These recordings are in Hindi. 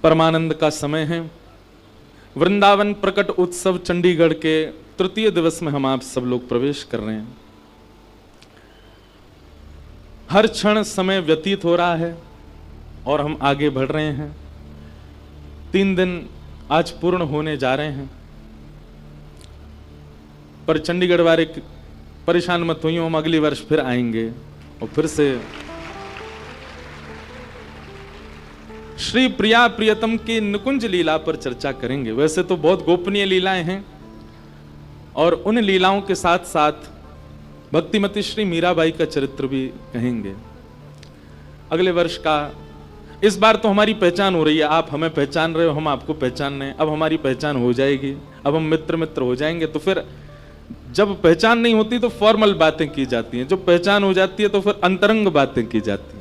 परमानंद का समय है। वृंदावन प्रकट उत्सव चंडीगढ़ के तृतीय दिवस में हम आप सब लोग प्रवेश कर रहे हैं। हर क्षण समय व्यतीत हो रहा है और हम आगे बढ़ रहे हैं। 3 दिन आज पूर्ण होने जा रहे हैं, पर चंडीगढ़ वाले परेशान मत होइए, हम अगले वर्ष फिर आएंगे और फिर से श्री प्रिया प्रियतम की निकुंज लीला पर चर्चा करेंगे। वैसे तो बहुत गोपनीय लीलाएं हैं और उन लीलाओं के साथ साथ भक्तिमती श्री मीराबाई का चरित्र भी कहेंगे। अगले वर्ष का इस बार तो हमारी पहचान हो रही है, आप हमें पहचान रहे हो, हम आपको पहचान रहे हैं। अब हमारी पहचान हो जाएगी, अब हम मित्र मित्र हो जाएंगे। तो फिर जब पहचान नहीं होती तो फॉर्मल बातें की जाती हैं, जब पहचान हो जाती है तो फिर अंतरंग बातें की जाती हैं।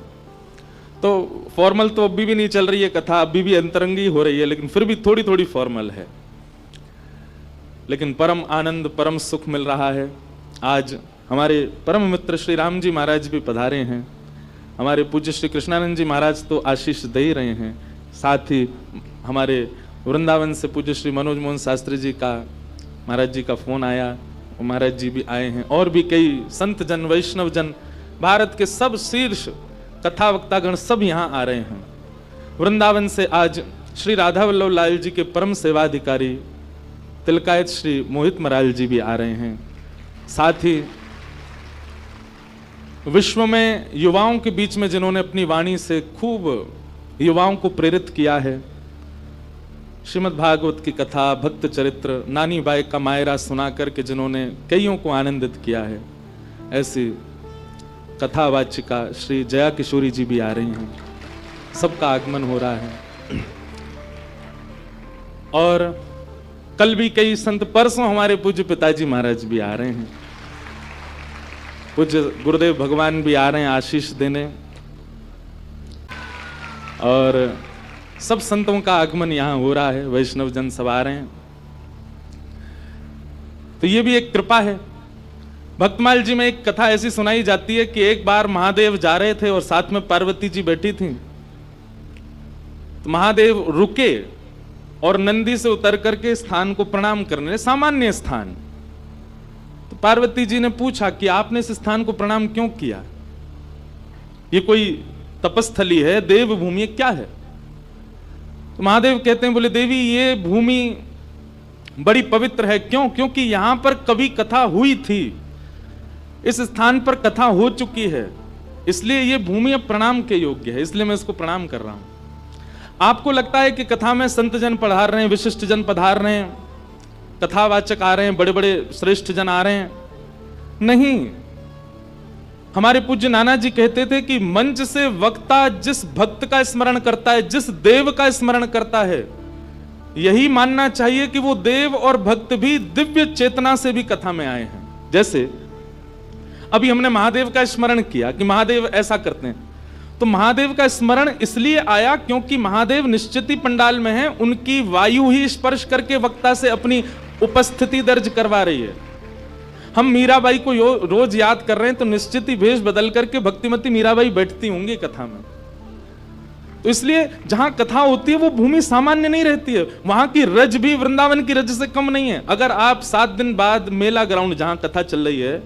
तो फॉर्मल तो अभी भी नहीं चल रही है कथा, अभी भी अंतरंगी हो रही है, लेकिन फिर भी थोड़ी थोड़ी फॉर्मल है। लेकिन परम आनंद परम सुख मिल रहा है। आज हमारे परम मित्र श्री राम जी महाराज भी पधारे हैं। हमारे पूज्य श्री कृष्णानंद जी महाराज तो आशीष दे ही रहे हैं, साथ ही हमारे वृंदावन से पूज्य श्री मनोज मोहन शास्त्री जी का महाराज जी का फोन आया, महाराज जी भी आए हैं, और भी कई संत जन वैष्णव जन, भारत के सब शीर्ष कथा वक्तागण सब यहाँ आ रहे हैं। वृंदावन से आज श्री राधा वल्लभ लाल जी के परम सेवाधिकारी तिलकायत श्री मोहित मराल जी भी आ रहे हैं। साथ ही विश्व में युवाओं के बीच में जिन्होंने अपनी वाणी से खूब युवाओं को प्रेरित किया है, श्रीमद् भागवत की कथा, भक्त चरित्र, नानी बाई का मायरा सुना करके जिन्होंने कईयों को आनंदित किया है, ऐसी कथावाचिका श्री जया किशोरी जी भी आ रही हैं। सबका आगमन हो रहा है। और कल भी कई संत, परसों हमारे पूज्य पिताजी महाराज भी आ रहे हैं, पूज्य गुरुदेव भगवान भी आ रहे हैं आशीष देने, और सब संतों का आगमन यहां हो रहा है, वैष्णव जन सब आ रहे हैं। तो ये भी एक कृपा है। भक्तमाल जी में एक कथा ऐसी सुनाई जाती है कि एक बार महादेव जा रहे थे और साथ में पार्वती जी बैठी थी। तो महादेव रुके और नंदी से उतर करके स्थान को प्रणाम करने, सामान्य स्थान। तो पार्वती जी ने पूछा कि आपने इस स्थान को प्रणाम क्यों किया? ये कोई तपस्थली है, देव भूमि क्या है? तो महादेव कहते हैं, बोले देवी ये भूमि बड़ी पवित्र है। क्यों? क्योंकि यहां पर कभी कथा हुई थी, इस स्थान पर कथा हो चुकी है, इसलिए ये भूमि अब प्रणाम के योग्य है, इसलिए मैं इसको प्रणाम कर रहा हूं। आपको लगता है कि कथा में संत जन पधार रहे हैं, विशिष्ट जन पधार रहे हैं, कथावाचक आ रहे हैं, बड़े बड़े श्रेष्ठ जन आ रहे हैं? नहीं। हमारे पूज्य नाना जी कहते थे कि मंच से वक्ता जिस भक्त का स्मरण करता है, जिस देव का स्मरण करता है, यही मानना चाहिए कि वो देव और भक्त भी दिव्य चेतना से भी कथा में आए हैं। जैसे अभी हमने महादेव का स्मरण किया कि महादेव ऐसा करते हैं, तो महादेव का स्मरण इसलिए आया क्योंकि महादेव निश्चिति पंडाल में हैं, उनकी वायु ही स्पर्श करके वक्ता से अपनी उपस्थिति दर्ज करवा रही है। हम मीराबाई को रोज याद कर रहे हैं, तो निश्चित ही भेष बदल करके भक्तिमती मीराबाई बैठती होंगी कथा में। तो इसलिए जहां कथा होती है वो भूमि सामान्य नहीं रहती है, वहां की रज भी वृंदावन की रज से कम नहीं है। अगर आप 7 दिन बाद मेला ग्राउंड जहां कथा चल रही है,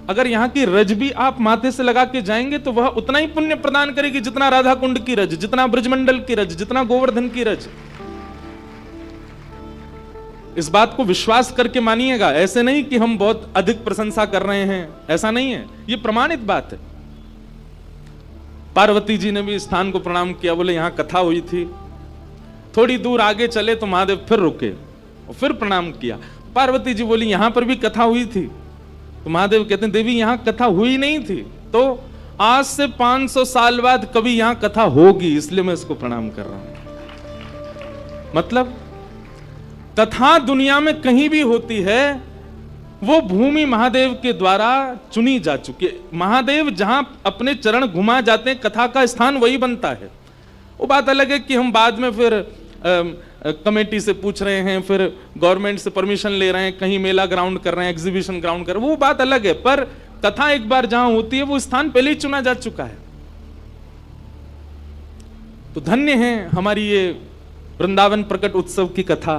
अगर यहां की रज भी आप माथे से लगा के जाएंगे तो वह उतना ही पुण्य प्रदान करेगी जितना राधा कुंड की रज, जितना ब्रजमंडल की रज, जितना गोवर्धन की रज। इस बात को विश्वास करके मानिएगा, ऐसे नहीं कि हम बहुत अधिक प्रशंसा कर रहे हैं, ऐसा नहीं है, ये प्रमाणित बात है। पार्वती जी ने भी स्थान को प्रणाम किया, बोले यहां कथा हुई थी। थोड़ी दूर आगे चले तो महादेव फिर रुके और फिर प्रणाम किया। पार्वती जी बोली यहां पर भी कथा हुई थी। तो महादेव कहते हैं देवी यहां कथा हुई नहीं थी, तो आज से 500 साल बाद कभी यहां कथा होगी, इसलिए मैं इसको प्रणाम कर रहा हूं। मतलब कथा दुनिया में कहीं भी होती है, वो भूमि महादेव के द्वारा चुनी जा चुकी है। महादेव जहां अपने चरण घुमा जाते हैं, कथा का स्थान वही बनता है। वो बात अलग है कि हम बाद में फिर कमेटी से पूछ रहे हैं, फिर गवर्नमेंट से परमिशन ले रहे हैं, कहीं मेला ग्राउंड कर रहे हैं, एग्जीबिशन ग्राउंड कर रहे हैं, वो बात अलग है। पर कथा एक बार जहां होती है वो स्थान पहले ही चुना जा चुका है। तो धन्य है हमारी ये वृंदावन प्रकट उत्सव की कथा,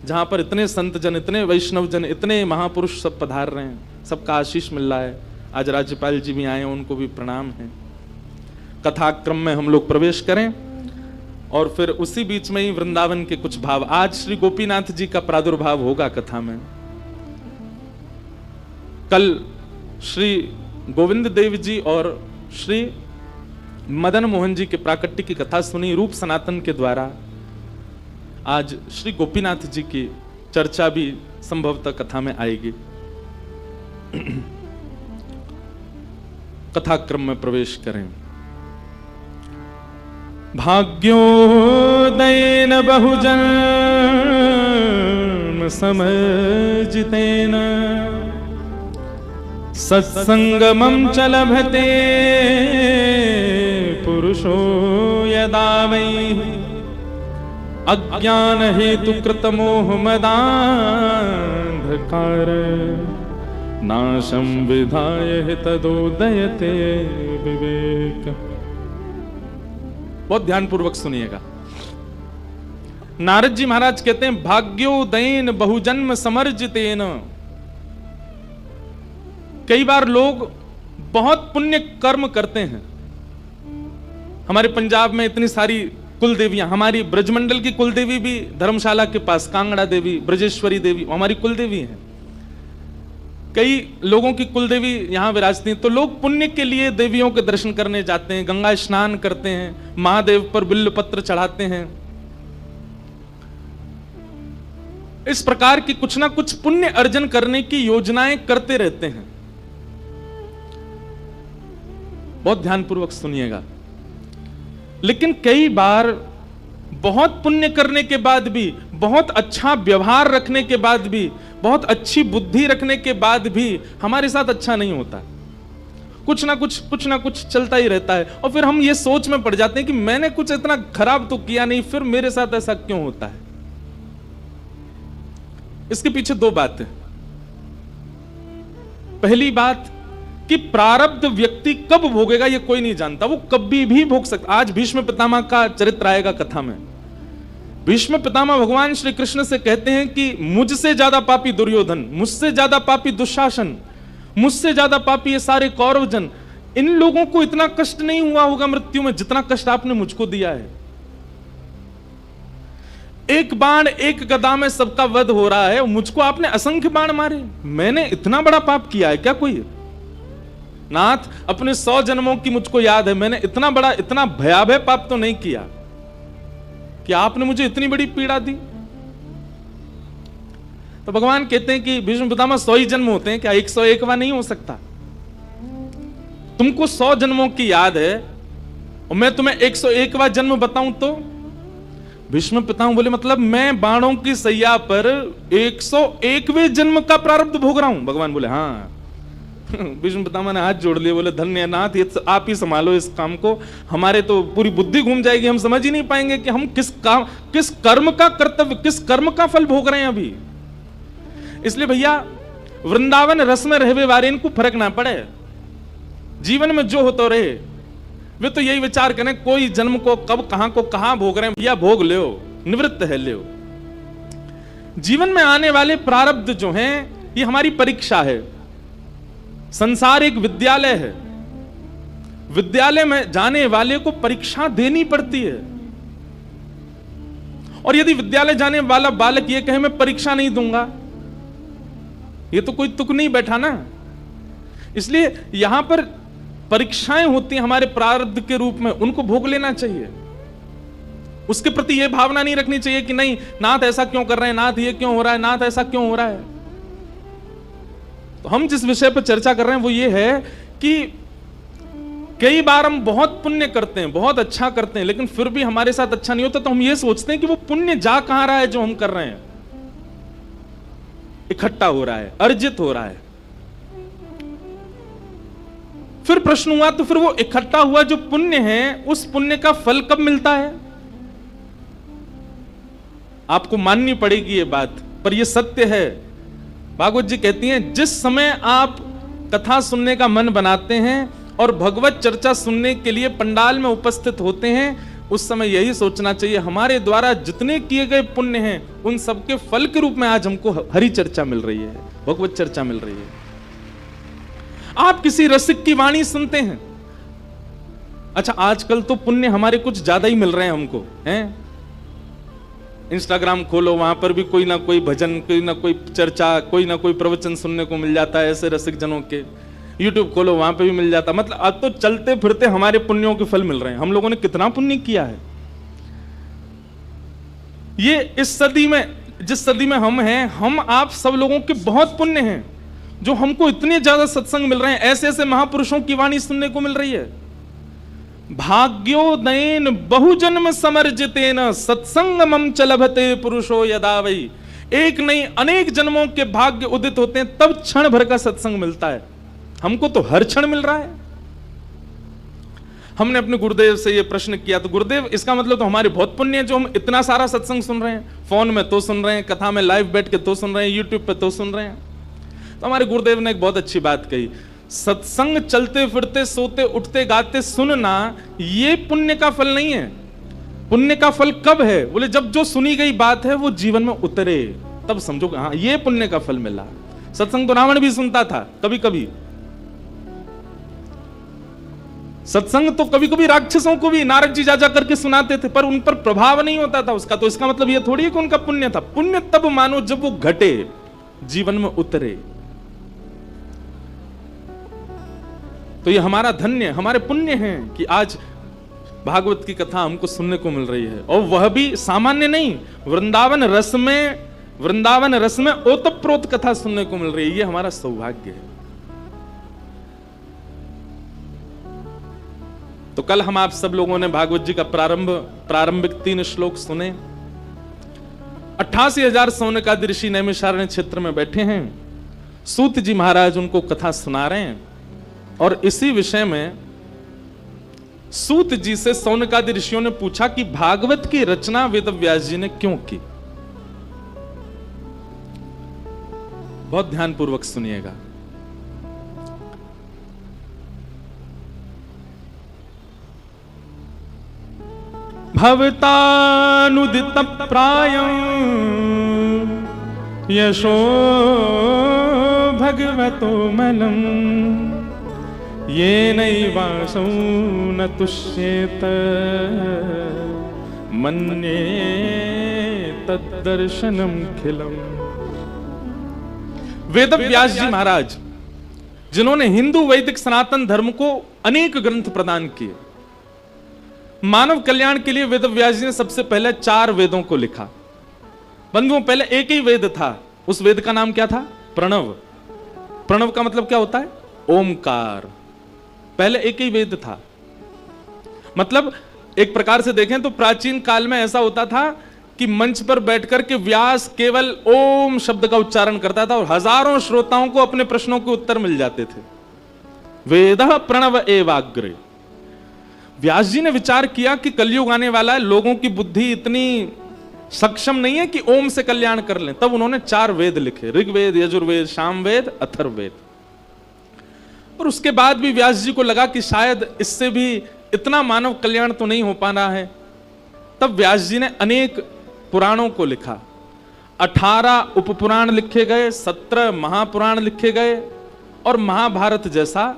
जहां पर इतने संत जन, इतने वैष्णव जन, इतने महापुरुष सब पधार रहे हैं, सबका आशीष मिल रहा है। आज राज्यपाल जी भी आए, उनको भी प्रणाम है। कथाक्रम में हम लोग प्रवेश करें और फिर उसी बीच में ही वृंदावन के कुछ भाव। आज श्री गोपीनाथ जी का प्रादुर्भाव होगा कथा में। कल श्री गोविंद देव जी और श्री मदन मोहन जी के प्राकट्य की कथा सुनी रूप सनातन के द्वारा। आज श्री गोपीनाथ जी की चर्चा भी संभवतः कथा में आएगी। कथाक्रम में प्रवेश करें। भाग्योदयेन बहुजन्म समर्जितेन सत्संगमं च लभते पुरुषो यदा वै अज्ञान हेतु कृत मोह मदान्धकार नाशं विधाय तदोदयते विवेक। बहुत ध्यानपूर्वक सुनिएगा। नारद जी महाराज कहते हैं भाग्योदयेन बहुजन्म समर्जितेन। कई बार लोग बहुत पुण्य कर्म करते हैं। हमारे पंजाब में इतनी सारी कुल देवियां, हमारी ब्रजमंडल की कुल देवी भी धर्मशाला के पास कांगड़ा देवी, ब्रजेश्वरी देवी हमारी कुल देवी हैं। कई लोगों की कुल देवी यहां विराजती हैं। तो लोग पुण्य के लिए देवियों के दर्शन करने जाते हैं, गंगा स्नान करते हैं, महादेव पर बिल्व पत्र चढ़ाते हैं। इस प्रकार की कुछ ना कुछ पुण्य अर्जन करने की योजनाएं करते रहते हैं। बहुत ध्यानपूर्वक सुनिएगा। लेकिन कई बार बहुत पुण्य करने के बाद भी, बहुत अच्छा व्यवहार रखने के बाद भी, बहुत अच्छी बुद्धि रखने के बाद भी हमारे साथ अच्छा नहीं होता। कुछ ना कुछ चलता ही रहता है और फिर हम ये सोच में पड़ जाते हैं कि मैंने कुछ इतना खराब तो किया नहीं, फिर मेरे साथ ऐसा क्यों होता है। इसके पीछे दो बातें। पहली बात कि प्रारब्ध व्यक्ति कब भोगेगा ये कोई नहीं जानता, वो कभी भी भोग सकता। आज भीष्म पितामह का चरित्र आएगा कथा में। भीष्म पितामह भगवान श्री कृष्ण से कहते हैं कि मुझसे ज्यादा पापी दुर्योधन, मुझसे ज्यादा पापी दुशासन, मुझसे ज्यादा पापी ये सारे कौरवजन, इन लोगों को इतना कष्ट नहीं हुआ होगा मृत्यु में जितना कष्ट आपने मुझको दिया है। एक बाण एक गदा में सबका वध हो रहा है, मुझको आपने असंख्य बाण मारे। मैंने इतना बड़ा पाप किया है क्या कोई? नाथ, अपने 100 जन्मों की मुझको याद है, मैंने इतना बड़ा, इतना भयावह पाप तो नहीं किया कि आपने मुझे इतनी बड़ी पीड़ा दी। तो भगवान कहते हैं कि भीष्म पितामह 100 ही जन्म होते हैं क्या? 101वां नहीं हो सकता। तुमको 100 जन्मों की याद है और मैं तुम्हें 101वां जन्म बताऊं तो? भीष्म पितामह बोले मतलब मैं बाणों की सैया पर 101वें जन्म का प्रारब्ध भोग रहा हूं। भगवान बोले हाँ। भीष्म पितामह ने हाथ जोड़ लिए, बोले धन्य नाथ, ये आप ही संभालो इस काम को, हमारे तो पूरी बुद्धि घूम जाएगी, हम समझ ही नहीं पाएंगे कि हम किस कर्म का कर्तव्य, किस कर्म का फल भोग रहे हैं अभी। इसलिए भैया वृंदावन रस में रहवे वारे इनको फर्क ना पड़े, जीवन में जो होता रहे। वे तो यही विचार करें कोई जन्म को कब कहां भोग रहे हैं, भैया भोग ले, निवृत्त है ले। जीवन में आने वाले प्रारब्ध जो हैं ये हमारी परीक्षा है। संसार एक विद्यालय है, विद्यालय में जाने वाले को परीक्षा देनी पड़ती है। और यदि विद्यालय जाने वाला बालक ये कहे मैं परीक्षा नहीं दूंगा, ये तो कोई तुक नहीं बैठा ना। इसलिए यहां पर परीक्षाएं होती हैं हमारे प्रारब्ध के रूप में, उनको भोग लेना चाहिए। उसके प्रति यह भावना नहीं रखनी चाहिए कि नहीं नाथ ऐसा क्यों कर रहे हैं, नाथ ये क्यों हो रहा है, नाथ ऐसा क्यों हो रहा है। तो हम जिस विषय पर चर्चा कर रहे हैं वो ये है कि कई बार हम बहुत पुण्य करते हैं, बहुत अच्छा करते हैं, लेकिन फिर भी हमारे साथ अच्छा नहीं होता। तो हम ये सोचते हैं कि वो पुण्य जा कहां रहा है जो हम कर रहे हैं, इकट्ठा हो रहा है, अर्जित हो रहा है। फिर प्रश्न हुआ तो फिर वो इकट्ठा हुआ जो पुण्य है उस पुण्य का फल कब मिलता है? आपको माननी पड़ेगी ये बात, पर ये सत्य है। भागवत जी कहती हैं जिस समय आप कथा सुनने का मन बनाते हैं और भगवत चर्चा सुनने के लिए पंडाल में उपस्थित होते हैं, उस समय यही सोचना चाहिए हमारे द्वारा जितने किए गए पुण्य हैं उन सबके फल के रूप में आज हमको हरि चर्चा मिल रही है, भगवत चर्चा मिल रही है। आप किसी रसिक की वाणी सुनते हैं, अच्छा आजकल तो पुण्य हमारे कुछ ज्यादा ही मिल रहे हैं हमको, हैं? इंस्टाग्राम खोलो, वहां पर भी कोई ना कोई भजन, कोई ना कोई चर्चा, कोई ना कोई प्रवचन सुनने को मिल जाता है ऐसे रसिक जनों के। यूट्यूब खोलो, वहां पे भी मिल जाता। मतलब अब तो चलते फिरते हमारे पुण्यों के फल मिल रहे हैं। हम लोगों ने कितना पुण्य किया है। ये इस सदी में, जिस सदी में हम हैं, हम आप सब लोगों के बहुत पुण्य हैं जो हमको इतने ज्यादा सत्संग मिल रहे हैं, ऐसे ऐसे महापुरुषों की वाणी सुनने को मिल रही है। भाग्योदयन बहुजन्म समर्जितेन सत्संगमं च लभते पुरुषो यदा वै। एक नहीं अनेक जन्मों के भाग्य उदित होते हैं तब क्षण भर का सत्संग मिलता है। हमको तो हर क्षण मिल रहा है। हमने अपने गुरुदेव से ये प्रश्न किया तो गुरुदेव इसका मतलब तो हमारे बहुत पुण्य है जो हम इतना सारा सत्संग सुन रहे हैं, फोन में तो सुन रहे हैं, कथा में लाइव बैठ के तो सुन रहे हैं, यूट्यूब पे तो सुन रहे हैं। तो हमारे गुरुदेव ने एक बहुत अच्छी बात कही, सत्संग चलते फिरते सोते उठते गाते सुनना ये पुण्य का फल नहीं है। पुण्य का फल कब है? बोले जब जो सुनी गई बात है वो जीवन में उतरे, तब समझो हाँ ये पुण्य का फल मिला। सत्संग तो रावण भी सुनता था कभी कभी, सत्संग तो कभी कभी राक्षसों को भी नारद जी जा जा करके सुनाते थे, पर उन पर प्रभाव नहीं होता था उसका। तो इसका मतलब ये थोड़ी है कि उनका पुण्य था। पुण्य तब मानो जब वो घटे, जीवन में उतरे। तो ये हमारा धन्य, हमारे पुण्य हैं कि आज भागवत की कथा हमको सुनने को मिल रही है, और वह भी सामान्य नहीं, वृंदावन रस में ओतप्रोत कथा सुनने को मिल रही है। ये हमारा सौभाग्य है। तो कल हम आप सब लोगों ने भागवत जी का प्रारंभिक 3 श्लोक सुने। 88,000 सौनकादि ऋषि नैमिषारण्य क्षेत्र में बैठे हैं। सूत जी महाराज उनको कथा सुना रहे हैं, और इसी विषय में सूत जी से सौनकादि ऋषियों ने पूछा कि भागवत की रचना वेदव्यास जी ने क्यों की। बहुत ध्यानपूर्वक सुनिएगा। भवतानुदित प्रायं यशो भगवतो मलम् येनैवासौ न तुष्येत मन्ये तद्दर्शनम खिलम्। वेदव्यास जी महाराज जिन्होंने हिंदू वैदिक सनातन धर्म को अनेक ग्रंथ प्रदान किए, मानव कल्याण के लिए वेदव्यास जी ने सबसे पहले 4 वेदों को लिखा। बंधुओं पहले एक ही वेद था, उस वेद का नाम क्या था? प्रणव। प्रणव का मतलब क्या होता है? ओमकार। पहले एक ही वेद था। मतलब एक प्रकार से देखें तो प्राचीन काल में ऐसा होता था कि मंच पर बैठकर के व्यास केवल ओम शब्द का उच्चारण करता था और हजारों श्रोताओं को अपने प्रश्नों के उत्तर मिल जाते थे। वेदः प्रणव एवाग्रे। व्यास जी ने विचार किया कि कलयुग आने वाला है, लोगों की बुद्धि इतनी सक्षम नहीं है कि ओम से कल्याण कर लें। तब उन्होंने 4 वेद लिखे, ऋग्वेद, यजुर्वेद, सामवेद, अथर्ववेद। और उसके बाद भी व्यास जी को लगा कि शायद इससे भी इतना मानव कल्याण तो नहीं हो पा रहा है। तब व्यास जी ने अनेक पुराणों को लिखा। 18 उपपुराण लिखे गए, 17 महापुराण लिखे गए, और महाभारत जैसा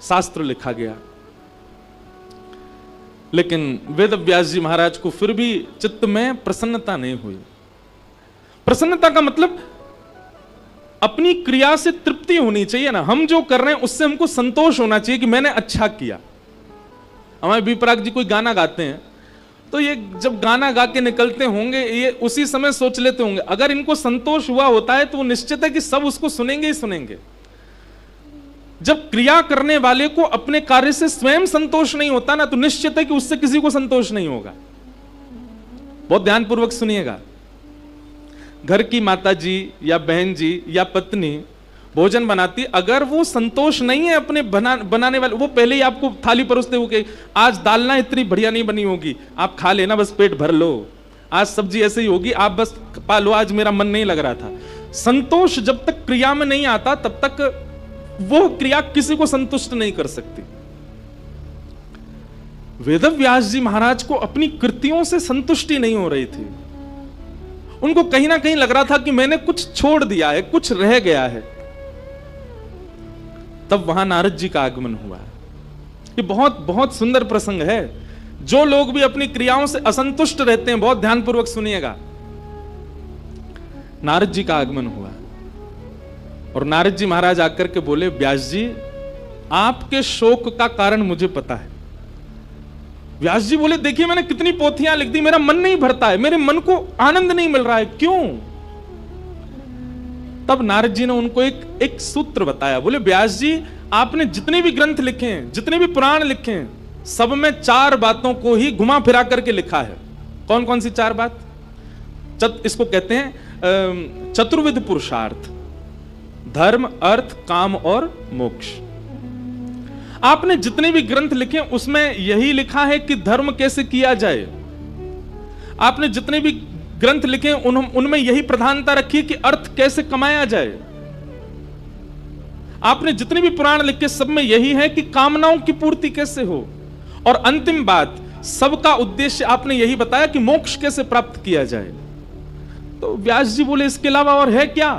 शास्त्र लिखा गया। लेकिन वेद व्यास जी महाराज को फिर भी चित्त में प्रसन्नता नहीं हुई। प्रसन्नता का मतलब अपनी क्रिया से तृप्ति होनी चाहिए ना। हम जो कर रहे हैं उससे हमको संतोष होना चाहिए कि मैंने अच्छा किया। हमारे विपराग जी कोई गाना गाते हैं तो ये जब गाना गा के निकलते होंगे, ये उसी समय सोच लेते होंगे अगर इनको संतोष हुआ होता है तो वो निश्चित है कि सब उसको सुनेंगे ही सुनेंगे। जब क्रिया करने वाले को अपने कार्य से स्वयं संतोष नहीं होता ना, तो निश्चित है कि उससे किसी को संतोष नहीं होगा। बहुत ध्यानपूर्वक सुनिएगा। घर की माता जी या बहन जी या पत्नी भोजन बनाती, अगर वो संतोष नहीं है अपने बनाने वाले, वो पहले ही आपको थाली परोसते हो कि आज दाल ना इतनी बढ़िया नहीं बनी होगी, आप खा लेना, बस पेट भर लो, आज सब्जी ऐसे ही होगी, आप बस पा लो, आज मेरा मन नहीं लग रहा था। संतोष जब तक क्रिया में नहीं आता तब तक वो क्रिया किसी को संतुष्ट नहीं कर सकती। वेदव्यास जी महाराज को अपनी कृतियों से संतुष्टि नहीं हो रही थी। उनको कहीं ना कहीं लग रहा था कि मैंने कुछ छोड़ दिया है, कुछ रह गया है। तब वहां नारद जी का आगमन हुआ। ये बहुत बहुत सुंदर प्रसंग है। जो लोग भी अपनी क्रियाओं से असंतुष्ट रहते हैं, बहुत ध्यानपूर्वक सुनिएगा। नारद जी का आगमन हुआ और नारद जी महाराज आकर के बोले, व्यास जी आपके शोक का कारण मुझे पता है। व्यास जी बोले, देखिए मैंने कितनी पोथियां लिख दी, मेरा मन नहीं भरता है, मेरे मन को आनंद नहीं मिल रहा है, क्यों? तब नारद जी ने उनको एक सूत्र बताया। बोले, व्यास जी आपने जितने भी ग्रंथ लिखे हैं, जितने भी पुराण लिखे हैं, सब में 4 बातों को ही घुमा फिरा करके लिखा है। कौन कौन सी 4 बात? इसको कहते हैं चतुर्विध पुरुषार्थ, धर्म, अर्थ, काम और मोक्ष। आपने जितने भी ग्रंथ लिखे उसमें यही लिखा है कि धर्म कैसे किया जाए। आपने जितने भी ग्रंथ लिखे उनमें यही प्रधानता रखी कि अर्थ कैसे कमाया जाए। आपने जितने भी पुराण लिखे सब में यही है कि कामनाओं की पूर्ति कैसे हो। और अंतिम बात, सबका उद्देश्य आपने यही बताया कि मोक्ष कैसे प्राप्त किया जाए। तो व्यास जी बोले, इसके अलावा और है क्या?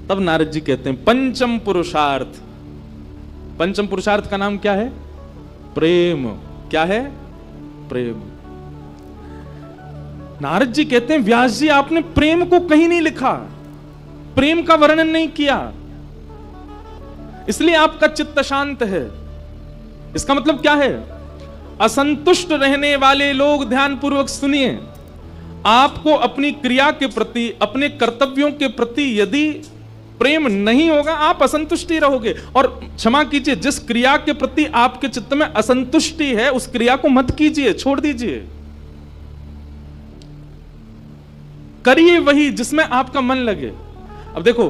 तब नारद जी कहते हैं, पंचम पुरुषार्थ। पंचम पुरुषार्थ का नाम क्या है? प्रेम। क्या है? प्रेम। नारद जी कहते हैं, व्यास जी आपने प्रेम को कहीं नहीं लिखा, प्रेम का वर्णन नहीं किया, इसलिए आपका चित्त शांत है। इसका मतलब क्या है? असंतुष्ट रहने वाले लोग ध्यानपूर्वक सुनिए। आपको अपनी क्रिया के प्रति, अपने कर्तव्यों के प्रति यदि प्रेम नहीं होगा, आप असंतुष्टि रहोगे। और क्षमा कीजिए, जिस क्रिया के प्रति आपके चित्त में असंतुष्टि है, उस क्रिया को मत कीजिए, छोड़ दीजिए। करिए वही जिसमें आपका मन लगे। अब देखो,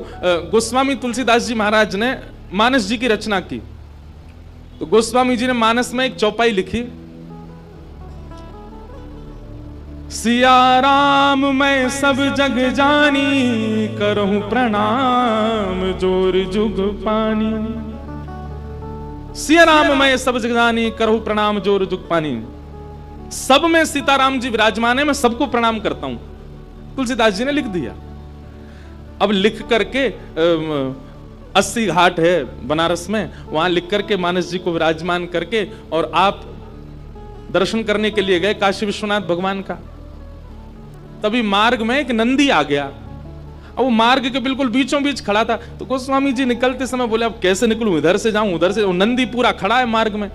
गोस्वामी तुलसीदास जी महाराज ने मानस जी की रचना की, तो गोस्वामी जी ने मानस में एक चौपाई लिखी, सिया राम मैं सब जग जानी, करहूं प्रणाम जोर जुग पानी। सिया राम मैं सब जग जानी, करहूं प्रणाम जोर जुग पानी। सब में सीताराम जी विराजमान है, मैं सबको प्रणाम करता हूं। तुलसीदास जी ने लिख दिया। अब लिख करके 80 घाट है बनारस में, वहां लिख करके मानस जी को विराजमान करके और आप दर्शन करने के लिए गए काशी विश्वनाथ भगवान का। तभी मार्ग में एक नंदी आ गया, अब वो मार्ग के बिल्कुल बीचों बीच खड़ा था। तो गोस्वामी जी निकलते समय बोले, अब कैसे निकलूं, इधर से जाऊं उधर से? वो नंदी पूरा खड़ा है मार्ग में।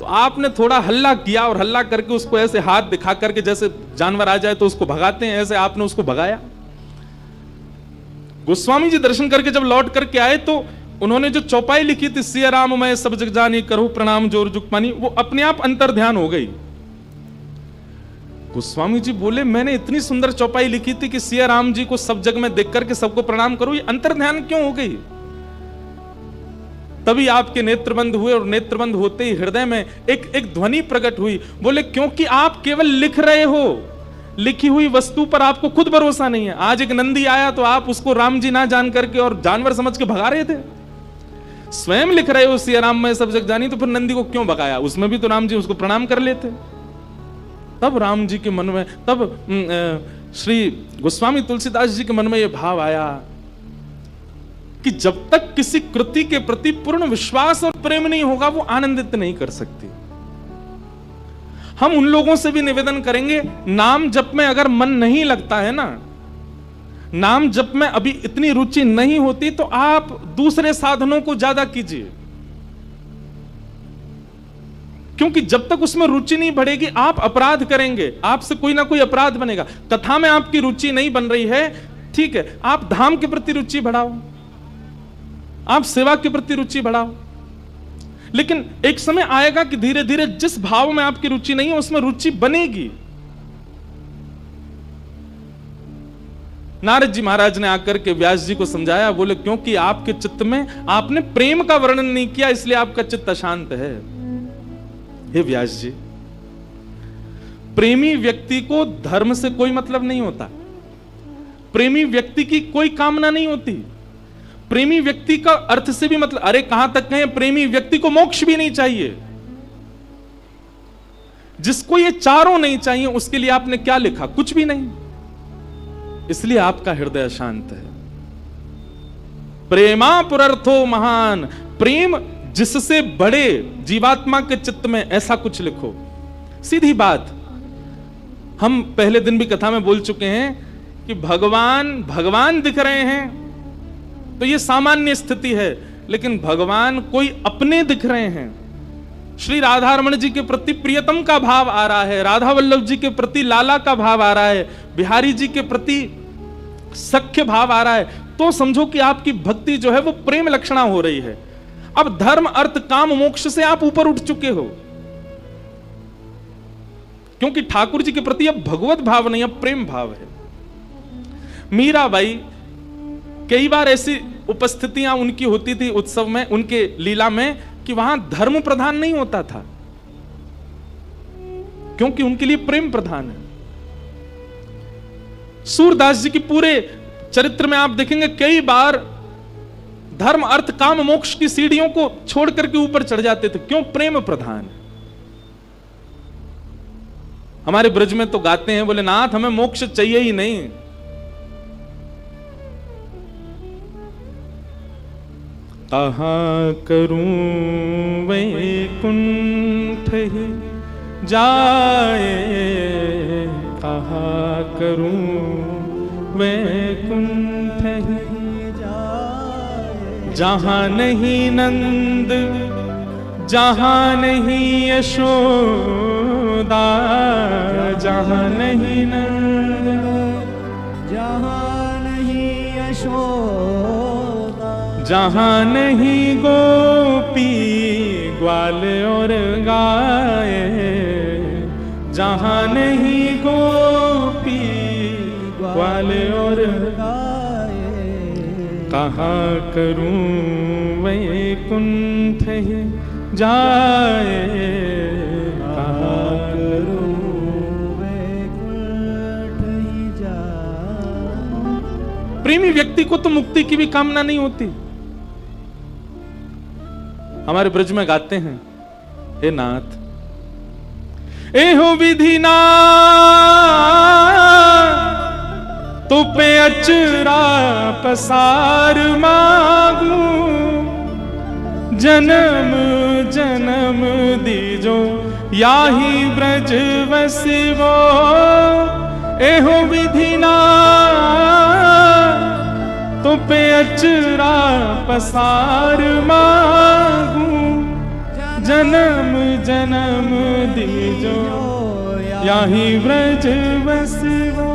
तो आपने थोड़ा हल्ला किया और हल्ला करके उसको ऐसे हाथ दिखा करके, जैसे जानवर आ जाए तो उसको भगाते हैं, ऐसे आपने उसको भगाया। गोस्वामी जी दर्शन करके जब लौट करके आए तो उन्होंने जो चौपाई लिखी थी, सिया राम मैं सब जग जानी, करहूं प्रणाम जोर जुग पानी, वो अपने आप अंतर ध्यान हो गई। गोस्वामी जी बोले, मैंने इतनी सुंदर चौपाई लिखी थी कि सिया राम जी को सब जग में देख करके सबको प्रणाम करूं, ये अंतर ध्यान क्यों हो गई? तभी आपके नेत्र बंद हुए और नेत्र बंद होते ही हृदय में एक ध्वनि प्रकट हुई। बोले, क्योंकि आप केवल लिख रहे हो, लिखी हुई वस्तु पर आपको खुद भरोसा नहीं है। आज एक नंदी आया तो आप उसको राम जी ना जान करके और जानवर समझ के भगा रहे थे। स्वयं लिख रहे हो सिया राम में सब जग जानी, तो फिर नंदी को क्यों भगाया? उसमें भी तो राम जी उसको प्रणाम कर लेते। तब राम जी के मन में, तब श्री गोस्वामी तुलसीदास जी के मन में यह भाव आया कि जब तक किसी कृति के प्रति पूर्ण विश्वास और प्रेम नहीं होगा, वो आनंदित नहीं कर सकती। हम उन लोगों से भी निवेदन करेंगे, नाम जप में अगर मन नहीं लगता है ना, नाम जप में अभी इतनी रुचि नहीं होती, तो आप दूसरे साधनों को ज्यादा कीजिए। क्योंकि जब तक उसमें रुचि नहीं बढ़ेगी, आप अपराध करेंगे, आपसे कोई ना कोई अपराध बनेगा। कथा में आपकी रुचि नहीं बन रही है, ठीक है, आप धाम के प्रति रुचि बढ़ाओ, आप सेवा के प्रति रुचि बढ़ाओ। लेकिन एक समय आएगा कि धीरे धीरे जिस भाव में आपकी रुचि नहीं है, उसमें रुचि बनेगी। नारद जी महाराज ने आकर के व्यास जी को समझाया, बोले, क्योंकि आपके चित्त में आपने प्रेम का वर्णन नहीं किया, इसलिए आपका चित्त अशांत है। हे व्यास जी, प्रेमी व्यक्ति को धर्म से कोई मतलब नहीं होता, प्रेमी व्यक्ति की कोई कामना नहीं होती, प्रेमी व्यक्ति का अर्थ से भी मतलब, अरे कहां तक कहें, प्रेमी व्यक्ति को मोक्ष भी नहीं चाहिए। जिसको ये चारों नहीं चाहिए उसके लिए आपने क्या लिखा? कुछ भी नहीं। इसलिए आपका हृदय शांत है। प्रेमा पुरर्थो महान, प्रेम जिससे बड़े जीवात्मा के चित्त में, ऐसा कुछ लिखो। सीधी बात, हम पहले दिन भी कथा में बोल चुके हैं कि भगवान दिख रहे हैं तो ये सामान्य स्थिति है, लेकिन भगवान कोई अपने दिख रहे हैं। श्री राधा रमण जी के प्रति प्रियतम का भाव आ रहा है, राधा वल्लभ जी के प्रति लाला का भाव आ रहा है, बिहारी जी के प्रति सख्य भाव आ रहा है, तो समझो कि आपकी भक्ति जो है वो प्रेम लक्षणा हो रही है। अब धर्म अर्थ काम मोक्ष से आप ऊपर उठ चुके हो, क्योंकि ठाकुर जी के प्रति अब भगवत भाव नहीं, अब प्रेम भाव है। मीराबाई, कई बार ऐसी उपस्थितियां उनकी होती थी उत्सव में, उनके लीला में, कि वहां धर्म प्रधान नहीं होता था, क्योंकि उनके लिए प्रेम प्रधान है। सूरदास जी की पूरे चरित्र में आप देखेंगे कई बार धर्म अर्थ काम मोक्ष की सीढ़ियों को छोड़ करके ऊपर चढ़ जाते थे, क्यों? प्रेम प्रधान। हमारे ब्रज में तो गाते हैं, बोले नाथ हमें मोक्ष चाहिए ही नहीं। कहाँ करूं वैकुंठ ही जाए, कहाँ करूं वैकुंठ ही जाए, जहाँ नहीं नंद, जहाँ नहीं यशोदा, जहाँ नहीं नंद, जहाँ नहीं यशोदा, जहाँ नहीं गोपी ग्वाल और गाय, जहाँ नहीं गोपी ग्वाल और गाय, कहाँ करूं वैकुंठ ही जाए, कहाँ करूं वैकुंठ ही जाए। प्रेमी व्यक्ति को तो मुक्ति की भी कामना नहीं होती। हमारे ब्रज में गाते हैं, हे नाथ एहो विधि ना तो पे अचरा पसार मांगू, जन्म जन्म दीजो याही ब्रज वसिवो, एहो विधि ना तो पे अचरा पसार मांगू, जन्म जन्म दीजो याही ब्रज वसिवो।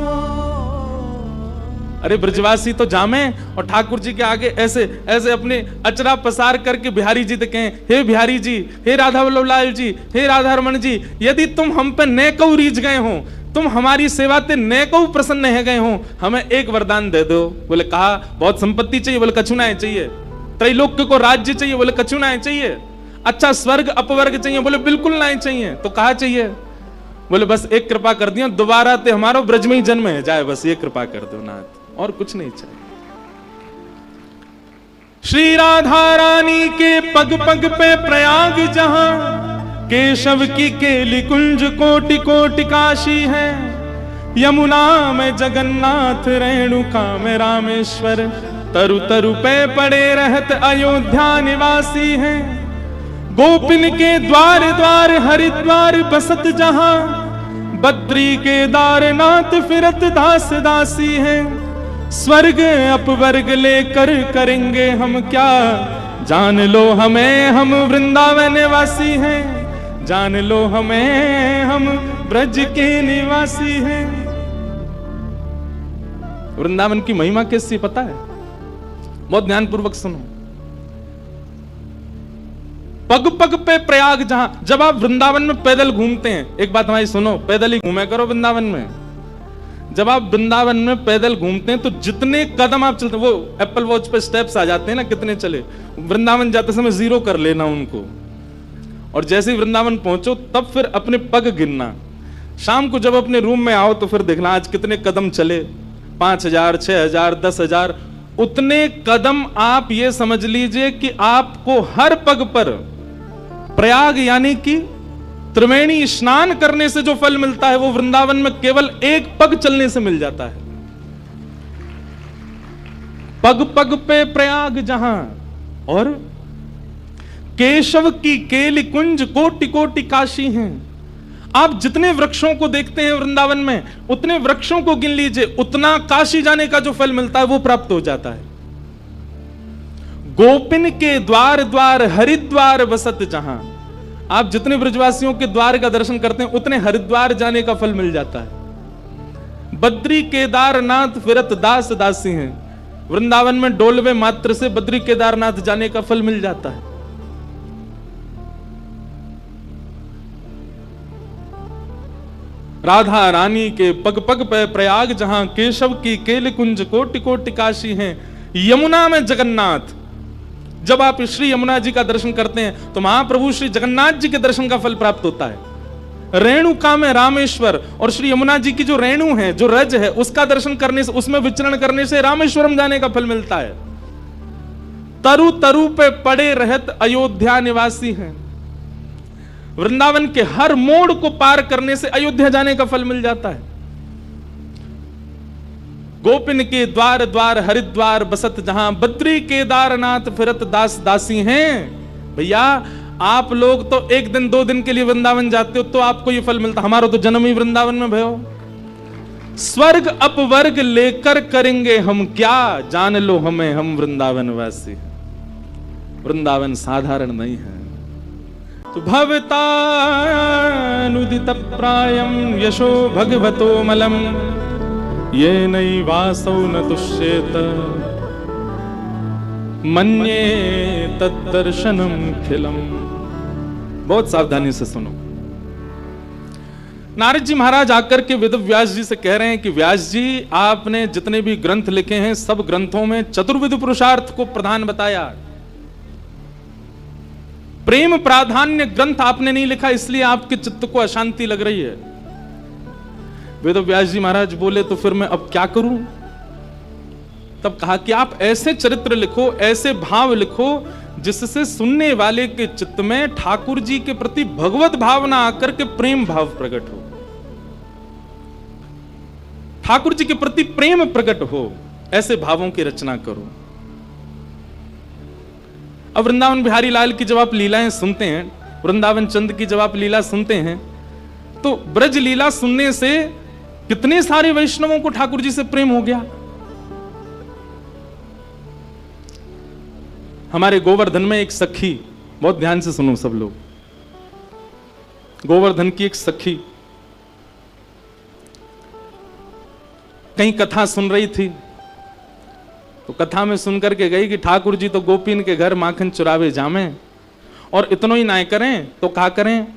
अरे ब्रजवासी तो जामे और ठाकुर जी के आगे ऐसे ऐसे अपने अचरा पसार करके बिहारी जी से कहें, हे बिहारी जी, हे राधा वल्लभ लाल जी, हे राधा रमण जी, यदि तुम हम पे नेकऊ रीझ गए हो, तुम हमारी सेवा ते नेकऊ प्रसन्न है गए हो, हमें एक वरदान दे दो। बोले कहा बहुत संपत्ति चाहिए? बोले कछु ना चाहिए। त्रैलोक्य को राज्य चाहिए? बोले कछु ना चाहिए। अच्छा स्वर्ग अपवर्ग चाहिए? बोले बिल्कुल ना चाहिए। तो कहा चाहिए? बोले बस एक कृपा कर दियो, दोबारा ते हमारो ब्रज में ही जन्म है जाए, बस ये कृपा कर दो नाथ, और कुछ नहीं चाहिए। श्री राधा रानी के पग पग पे प्रयाग जहां, केशव की केली कुंज कोटि कोटि काशी है, यमुना में जगन्नाथ, रेणुका में रामेश्वर, तरु तरु पे पड़े रहत अयोध्या निवासी हैं, गोपिन के द्वार द्वार हरिद्वार बसत जहां, बद्री केदारनाथ फिरत दास दासी हैं, स्वर्ग अपवर्ग लेकर करेंगे हम क्या, जान लो हमें हम वृंदावन वासी हैं, जान लो हमें हम ब्रज के निवासी हैं। वृंदावन की महिमा कैसी पता है? बहुत ध्यानपूर्वक सुनो। पग पग पे प्रयाग जहां, जब आप वृंदावन में पैदल घूमते हैं, एक बात हमारी सुनो, पैदल ही घूमे करो वृंदावन में। जब आप वृंदावन में पैदल घूमते हैं तो जितने कदम आप चलते, वो एप्पल वॉच पे स्टेप्स आ जाते हैं ना, कितने चले, वृंदावन जाते समय 0 कर लेना उनको, और जैसे ही वृंदावन पहुंचो तब फिर अपने पग गिनना। शाम को जब अपने रूम में आओ तो फिर देखना आज कितने कदम चले, 5000, 6000, 10,000, उतने कदम आप ये समझ लीजिए कि आपको हर पग पर प्रयाग यानी कि त्रिवेणी स्नान करने से जो फल मिलता है वो वृंदावन में केवल एक पग चलने से मिल जाता है। पग पग पे प्रयाग जहां, और केशव की केली कुंज कोटि कोटि काशी हैं। आप जितने वृक्षों को देखते हैं वृंदावन में, उतने वृक्षों को गिन लीजिए, उतना काशी जाने का जो फल मिलता है वो प्राप्त हो जाता है। गोपिन के द्वार द्वार हरिद्वार बसत जहां, आप जितने ब्रजवासियों के द्वार का दर्शन करते हैं उतने हरिद्वार जाने का फल मिल जाता है। बद्री केदारनाथ फिरत दास दासी हैं, वृंदावन में डोलवे मात्र से बद्री केदारनाथ जाने का फल मिल जाता है। राधा रानी के पग पग पे प्रयाग जहां, केशव की केली कुंज कोटि कोटि काशी हैं। यमुना में जगन्नाथ, जब आप श्री यमुना जी का दर्शन करते हैं तो महाप्रभु श्री जगन्नाथ जी के दर्शन का फल प्राप्त होता है। रेणुका में रामेश्वर, और श्री यमुना जी की जो रेणु है, जो रज है, उसका दर्शन करने से, उसमें विचरण करने से रामेश्वरम जाने का फल मिलता है। तरु तरु पे पड़े रहत अयोध्या निवासी हैं, वृंदावन के हर मोड़ को पार करने से अयोध्या जाने का फल मिल जाता है। गोपिन के द्वार द्वार हरिद्वार बसत जहां, बद्री केदारनाथ फिरत दास दासी हैं। भैया आप लोग तो एक दिन 2 दिन के लिए वृंदावन जाते हो तो आपको ये फल मिलता, हमारा तो जन्म ही वृंदावन में भयो। स्वर्ग अपवर्ग लेकर करेंगे हम क्या, जान लो हमें हम वृंदावन वासी। वृंदावन साधारण नहीं है। तो भवतानुदित प्रायम यशो भगवतो मलम, ये नई वासौ न तुष्येत मन्ये तद्दर्शनम खिलम। बहुत सावधानी से सुनो। नारद जी महाराज आकर के वेद व्यास जी से कह रहे हैं कि व्यास जी, आपने जितने भी ग्रंथ लिखे हैं सब ग्रंथों में चतुर्विध पुरुषार्थ को प्रधान बताया, प्रेम प्राधान्य ग्रंथ आपने नहीं लिखा, इसलिए आपके चित्त को अशांति लग रही है। वेद व्यास जी महाराज बोले तो फिर मैं अब क्या करूं? तब कहा कि आप ऐसे चरित्र लिखो, ऐसे भाव लिखो जिससे सुनने वाले के चित्त में ठाकुर जी के प्रति भगवत भावना आकर के प्रेम भाव प्रकट हो, ठाकुर जी के प्रति प्रेम प्रकट हो, ऐसे भावों की रचना करो। अब वृंदावन बिहारी लाल की जब आप लीलाएं सुनते हैं, वृंदावन चंद की जब आप लीला सुनते हैं, तो ब्रज लीला सुनने से कितने सारे वैष्णवों को ठाकुर जी से प्रेम हो गया। हमारे गोवर्धन में एक सखी, बहुत ध्यान से सुनो सब लोग, गोवर्धन की एक सखी कहीं कथा सुन रही थी, तो कथा में सुनकर के गई कि ठाकुर जी तो गोपीन के घर माखन चुरावे जामे, और इतनो ही ना करें तो क्या करें,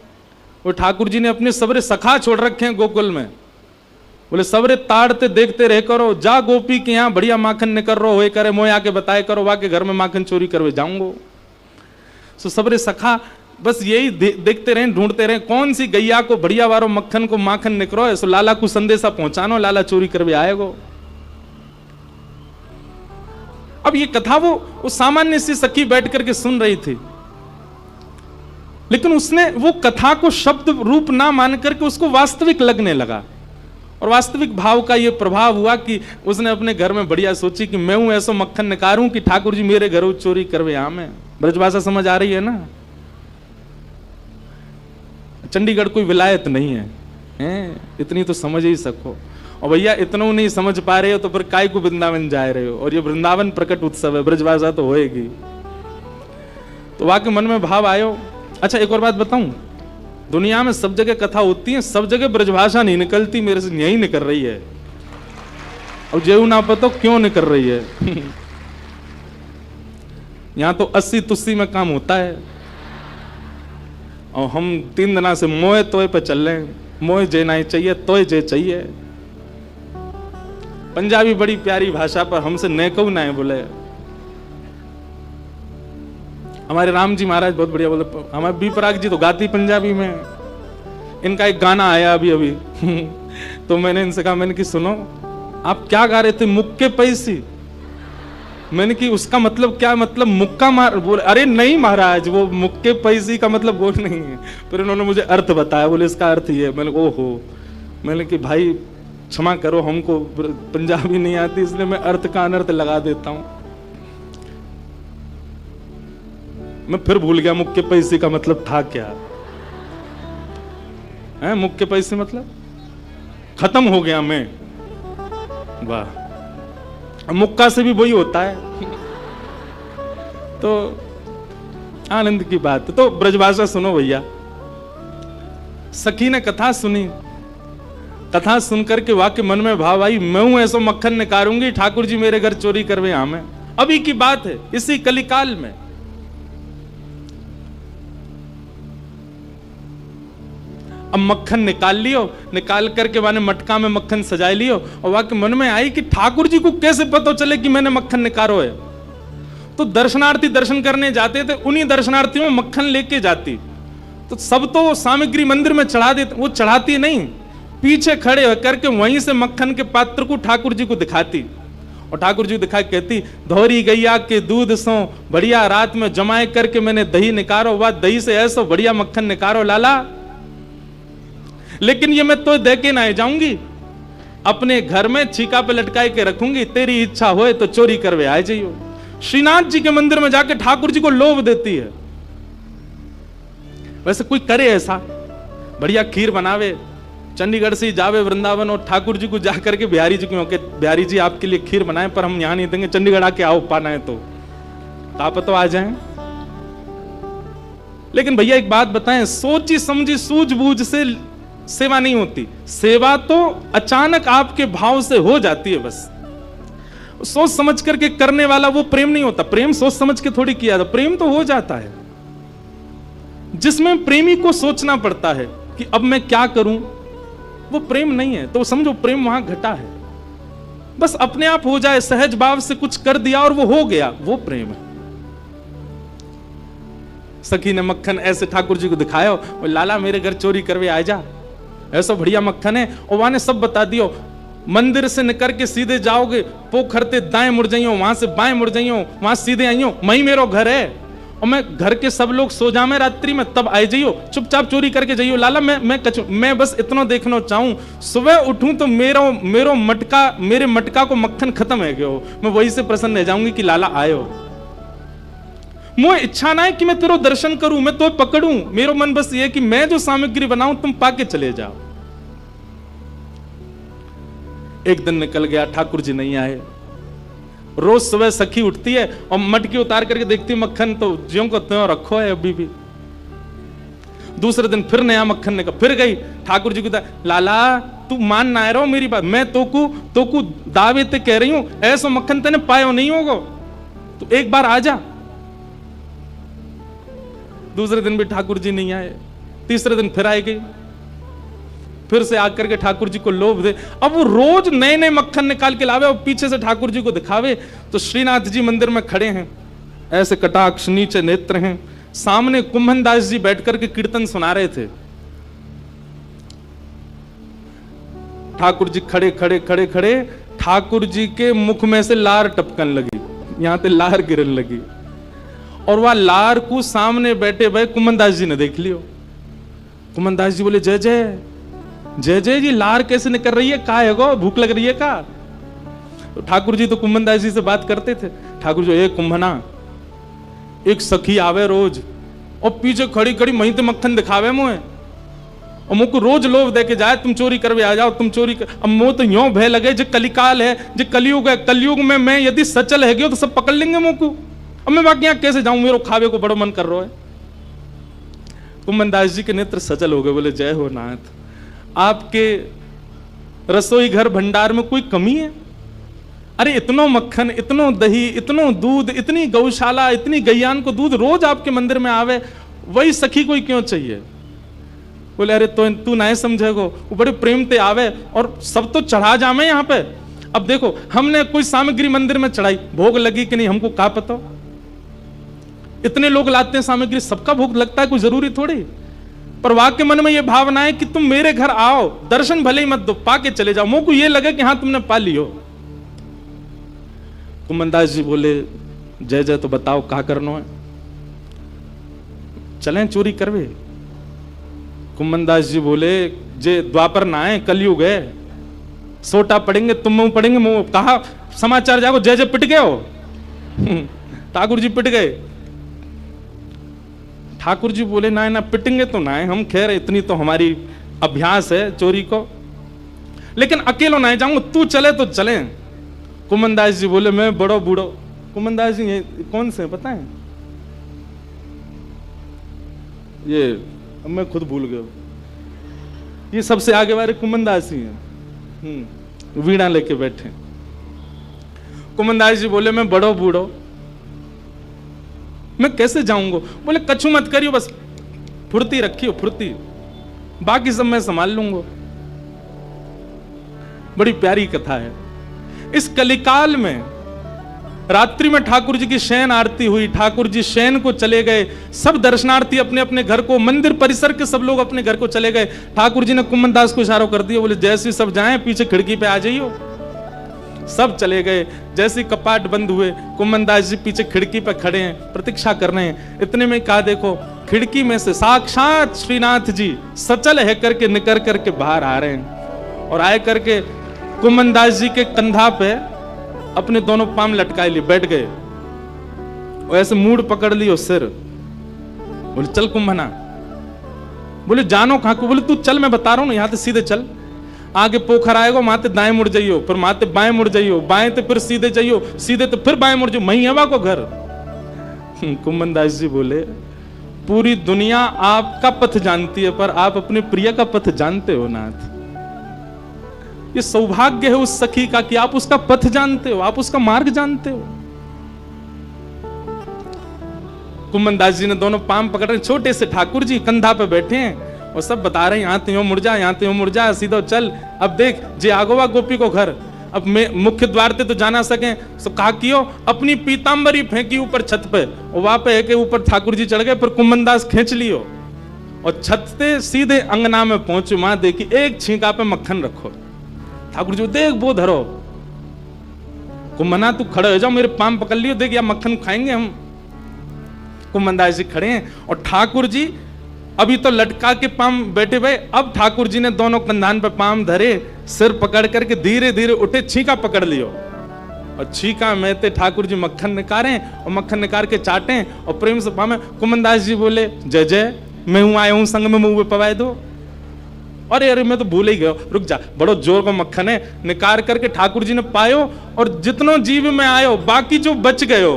वो ठाकुर जी ने अपने सबरे सखा छोड़ रखे हैं गोकुल में। बोले सबरे ताड़ते देखते रह करो, जा गोपी के यहाँ बढ़िया माखन निकल रहो होए करे, मोए आके बताए करो, वा के घर में माखन चोरी करवे जाऊंगो। सो सबरे सखा बस यही देखते रहे, ढूंढते रहे कौन सी गैया को बढ़िया वारो मक्खन को माखन निकलो है, सो लाला को संदेशा पहुंचानो, लाला चोरी करवे आएगो। अब ये कथा वो सामान्य सी सखी बैठ करके सुन रही थी, लेकिन उसने वो कथा को शब्द रूप ना मान करके उसको वास्तविक लगने लगा, और वास्तविक भाव का ये प्रभाव हुआ कि उसने अपने घर में बढ़िया सोची कि मैं हूं ऐसा मक्खन निकारूं कि ठाकुर जी मेरे घरों चोरी करवे आम है। ब्रजभाषा समझ आ रही है ना? चंडीगढ़ कोई विलायत नहीं है, इतनी तो समझ ही सको। और भैया इतना नहीं समझ पा रहे हो तो फिर काय को वृंदावन जा रहे हो, और ये वृंदावन प्रकट उत्सव है, ब्रजभाषा तो होएगी। तो वाकई मन में भाव आयो। अच्छा एक और बात बताऊं, दुनिया में सब जगह कथा होती है, सब जगह ब्रजभाषा नहीं निकलती, मेरे से यही निकल रही है, और जेऊ ना पता क्यों निकल रही है। यहां तो 80 तुस्सी में काम होता है, और हम 3 दिना से मोए तोय पे चल रहे हैं, मोए जे नहीं चाहिए तोय जे चाहिए। पंजाबी बड़ी प्यारी भाषा पर हमसे नेकऊ ना है बोले। हमारे राम जी महाराज बहुत बढ़िया बोले, हमारे बी पराग जी तो गाती पंजाबी में, इनका एक गाना आया अभी अभी तो मैंने इनसे कहा, मैंने कि सुनो आप क्या गा रहे थे, मुक्के पैसी, मैंने कि उसका मतलब क्या, मतलब मुक्का मार? बोले अरे नहीं महाराज, वो मुक्के पैसी का मतलब वो नहीं है। फिर उन्होंने मुझे अर्थ बताया, बोले इसका अर्थ ये है। मैंने ओहो, मैंने कि भाई क्षमा करो, हमको पंजाबी नहीं आती, इसलिए मैं अर्थ का अनर्थ लगा देता हूं। मैं फिर भूल गया मुक्के पैसे का मतलब था क्या है। मुक्के पैसे मतलब खत्म हो गया मैं। वाह, मुक्का से भी वही होता है। तो आनंद की बात। तो ब्रजभाषा सुनो भैया। सखी ने कथा सुनी, कथा सुनकर के वाक्य मन में भाव आई, मैं हूं ऐसो मक्खन निकारूंगी, ठाकुर जी मेरे घर चोरी करवे आमे। अभी की बात है, इसी कलिकाल में। अब मक्खन निकाल लियो, निकाल करके माने मटका में मक्खन सजाए लियो, और वाक्य मन में आई कि ठाकुर जी को कैसे पता चले कि मैंने मक्खन निकालो है। तो दर्शनार्थी दर्शन करने जाते थे, उन्हीं दर्शनार्थियों में मक्खन लेके जाती। तो सब तो सामग्री मंदिर में चढ़ा देते, वो चढ़ाती नहीं, पीछे खड़े होकर के वहीं से मक्खन के पात्र को ठाकुर जी को दिखाती, और ठाकुर जी दिखा कहती, धोरी गैया के दूध सो बढ़िया रात में जमाए करके मैंने दही निकारो, वह दही से ऐसो बढ़िया मक्खन निकारो लाला। लेकिन ये मैं तो दे के ना जाऊंगी, अपने घर में छीका पे लटकाए के रखूंगी, तेरी इच्छा होए तो चोरी करवे आ जाइयो। श्रीनाथ जी के मंदिर में जाके ठाकुर जी को लोभ देती है। वैसे कोई करे ऐसा, बढ़िया खीर बनावे, चंडीगढ़ से जावे वृंदावन और ठाकुर जी को जाकर के बिहारी जी को के बिहारी जी आपके लिए खीर बनाए, पर हम यहां नहीं देंगे, चंडीगढ़ आके आओ, पाना है तो आप तो आ जाएं। लेकिन भैया एक बात बताएं, सोची समझी सूझबूझ से सेवा नहीं होती। सेवा तो अचानक आपके भाव से हो जाती है, बस सोच समझ करके करने वाला वो प्रेम नहीं होता। प्रेम सोच समझ के थोड़ी किया था, प्रेम तो हो जाता है जिसमें प्रेमी को सोचना पड़ता है कि अब मैं क्या करूं, वो प्रेम नहीं है। तो समझो प्रेम वहां घटा है, बस अपने आप हो जाए, सहज भाव से कुछ कर दिया और वो हो गया, वो प्रेम है। सखी ने मक्खन ऐसे ठाकुर जी को दिखाया, लाला मेरे घर चोरी करवे आ जा, ऐसा बढ़िया मक्खन है। और वहां ने सब बता दियो, मंदिर से निकल के सीधे जाओगे, पोखरते दाएं मुड़ जाइयो, वहां से बाएं मुड़ जाइयो, वहां सीधे आइयो, वहीं मेरो घर है, और मैं घर के सब लोग सो जामे रात्रि में, तब आए जाइयो, चुपचाप चोरी करके जाइयो। लाला मैं बस इतना देखना चाहूं, सुबह उठूं तो मेरे मटका को मक्खन खत्म है गयो, मैं वही से प्रसन्न रह जाऊंगी कि लाला आयो। मुझे इच्छा ना है कि मैं तेरो दर्शन करूं, मैं तो पकड़ूं, मेरा मन बस ये कि मैं जो सामग्री बनाऊं तुम पाके चले जाओ। एक दिन निकल गया, ठाकुर जी नहीं आए। रोज सुबह सखी उठती है और मटकी उतार करके देखती है मक्खन तो ज्यों को त्यों रखो है अभी भी। दूसरे दिन फिर नया मक्खन निकल, फिर गई ठाकुर जी को, लाला तू मान ना रहो मेरी बात, मैं तोकू दावे ते कह रही हूं, ऐसा मक्खन तेने पायो नहीं होगा, तो एक बार आ जा। दूसरे दिन भी ठाकुर जी नहीं आए, तीसरे दिन फिर आए गई, फिर से आकर के ठाकुर जी को लोभ दे। अब वो रोज नए नए मक्खन निकाल के लावे और पीछे से ठाकुर जी को दिखावे। तो श्रीनाथ जी मंदिर में खड़े हैं, ऐसे कटाक्ष नीचे नेत्र हैं, सामने कुंभन दास जी बैठकर के कीर्तन सुना रहे थे। ठाकुर जी खड़े खड़े खड़े खड़े, ठाकुर जी के मुख में से लार टपकन लगी, यहां पे लार गिरन लगी, और वह लार को सामने बैठे भाई कुंभन दास जी ने देख लियो। कुंभन दास जी बोले, जय जय जय जय जी, लार कैसे निकल रही है, का है गो, भूख लग रही है का? तो ठाकुर जी तो कुंभन दास जी से बात करते थे। ठाकुर जी, एक कुंभना, एक सखी आवे रोज और पीछे खड़ी खड़ी वहीं ते मक्खन दिखावे मुझे, और मुझको रोज लोभ दे के जाए, तुम चोरी करवे आ जाओ, तुम चोरी कर। अब मुझे तो यूं भय लगे, जो कलिकाल है, जो कलयुग है, कलयुग में मैं यदि सचल है गयो तो सब पकड़ लेंगे मुझको, अब मैं बाकी यहां कैसे जाऊं, मेरे खावे को बड़ो मन कर रहा है। कुंभन दास जी के नेत्र सचल हो गए, बोले, जय हो नाथ, आपके रसोई घर भंडार में कोई कमी है? अरे इतनो मक्खन, इतनो दही, इतनो दूध, इतनी गौशाला, इतनी गैयान को दूध रोज आपके मंदिर में आवे, वही सखी कोई क्यों चाहिए? बोले, अरे तो तू नहीं समझेगो, वो बड़े प्रेम ते आवे और सब तो चढ़ा जामे यहाँ पे। अब देखो, हमने कोई सामग्री मंदिर में चढ़ाई, भोग लगी कि नहीं हमको क्या पता, इतने लोग लाते हैं सामग्री, सबका भोग लगता है, कोई जरूरी थोड़ी। पर वाक्य मन में ये भावना है कि तुम मेरे घर आओ, दर्शन भले ही मत दो, पाके चले जाओ, मुझको ये लगे कि हाँ तुमने पा लियो। कुम्मनदास जी बोले जय जय, तो बताओ कहा करनो है, चलें चोरी करवे। कुम्मनदास जी बोले जे द्वापर ना आए, कलयुग है, सोटा पड़ेंगे तुम मुंह पड़ेंगे मुंह। कहा समाचार जागो, जय जय पिट गए हो। ठाकुर जी पिट गए। ठाकुर जी बोले ना ना पिटेंगे तो ना, हम खैर इतनी तो हमारी अभ्यास है चोरी को, लेकिन अकेलो ना जाऊंगा, तू चले तो चले। कुम्मनदास जी बोले मैं बड़ो बूढ़ो। कुम्मनदास जी ये कौन से पता है? ये अब मैं खुद भूल गया, ये सबसे आगे वाले कुम्मनदास ही हैं, वीणा लेके बैठे। कुम्मनदास जी बोले मैं बड़ो बूढ़ो, मैं कैसे जाऊंगा? बोले कछु मत करियो, बस फुर्ती रखियो फुर्ती, बाकी सब मैं संभाल लूंगा। बड़ी प्यारी कथा है। इस कलिकाल में रात्रि में ठाकुर जी की शयन आरती हुई, ठाकुर जी शयन को चले गए, सब दर्शनार्थी अपने अपने घर को, मंदिर परिसर के सब लोग अपने घर को चले गए। ठाकुर जी ने कुम्मनदास को इशारा कर दिया, बोले जैसे सब जाएं पीछे खिड़की पे आ जाइयो। सब चले गए। जैसे कपाट बंद हुए, कुम्मनदास जी पीछे खिड़की पे खड़े हैं, प्रतीक्षा कर रहे हैं। इतने में कहा देखो खिड़की में से साक्षात श्रीनाथ जी सचल है करके निकल करके बाहर आ रहे हैं, और आए करके कुम्मनदास जी के कंधा पे अपने दोनों पांव लटकाए लिए बैठ गए, और ऐसे मूड पकड़ लियो सिर। बोले चल कुम्भना। बोले जानो कहां को? बोले तू चल, मैं बता रहा हूं ना, यहां से सीधे चल, आगे पोखर आएगा, माते दाएं मुड़ जाइयो, फिर माते बाएं मुड़ जाइयो, बाएं तो फिर सीधे जाइयो, सीधे तो फिर बाएं मुड़ जाइयो, मही हवा को घर। कुम्मनदास जी बोले पूरी दुनिया आपका पथ जानती है, पर आप अपने प्रिय का पथ जानते हो नाथ। ये सौभाग्य है उस सखी का कि आप उसका पथ जानते हो, आप उसका मार्ग जानते हो। कुम्मनदास जी ने दोनों पांव पकड़ रहे, छोटे से ठाकुर जी कंधा पे बैठे हैं और सब बता रहे हैं यहाँ तो मुड़ जा, यहाँ तो मुड़ जा, सीधा चल। अब देख जे आगोवा गोपी को घर, अब मैं मुख्य द्वार ते तो जाना सके, तो कहा कियो अपनी पीतांबरी फेंकी ऊपर छत पे, और वहां पे के ऊपर ठाकुर जी चढ़ गए, फिर कुम्मनदास खींच लियो और छत से सीधे अंगना में पहुंचे। वहां देखी एक छींका पे मक्खन रखो। ठाकुर जी देख वो धरो। कुम्मना तू खड़े हो जाओ, मेरे पाम पकड़ लियो, देख या मक्खन खाएंगे हम। कुम्मनदास जी खड़े हैं और ठाकुर जी अभी तो लटका के पाम बैठे भाई, अब ठाकुर जी ने दोनों कंधान पे पाम धरे, सिर पकड़ करके धीरे धीरे उठे, छींका पकड़ लियो, और छींका में ते ठाकुर जी मक्खन निकाले और मक्खन निकाल के चाटे और प्रेम से पामे। कुम्मनदास जी बोले जय जय, मैं हूं आया हूं संग में मुंह पे पवाए दो। अरे अरे मैं तो भूल ही गया, रुक जा, बड़ो जोर का मक्खन है। निकाल करके ठाकुर जी ने पायो, और जितनो जीव में आयो बाकी जो बच गयो,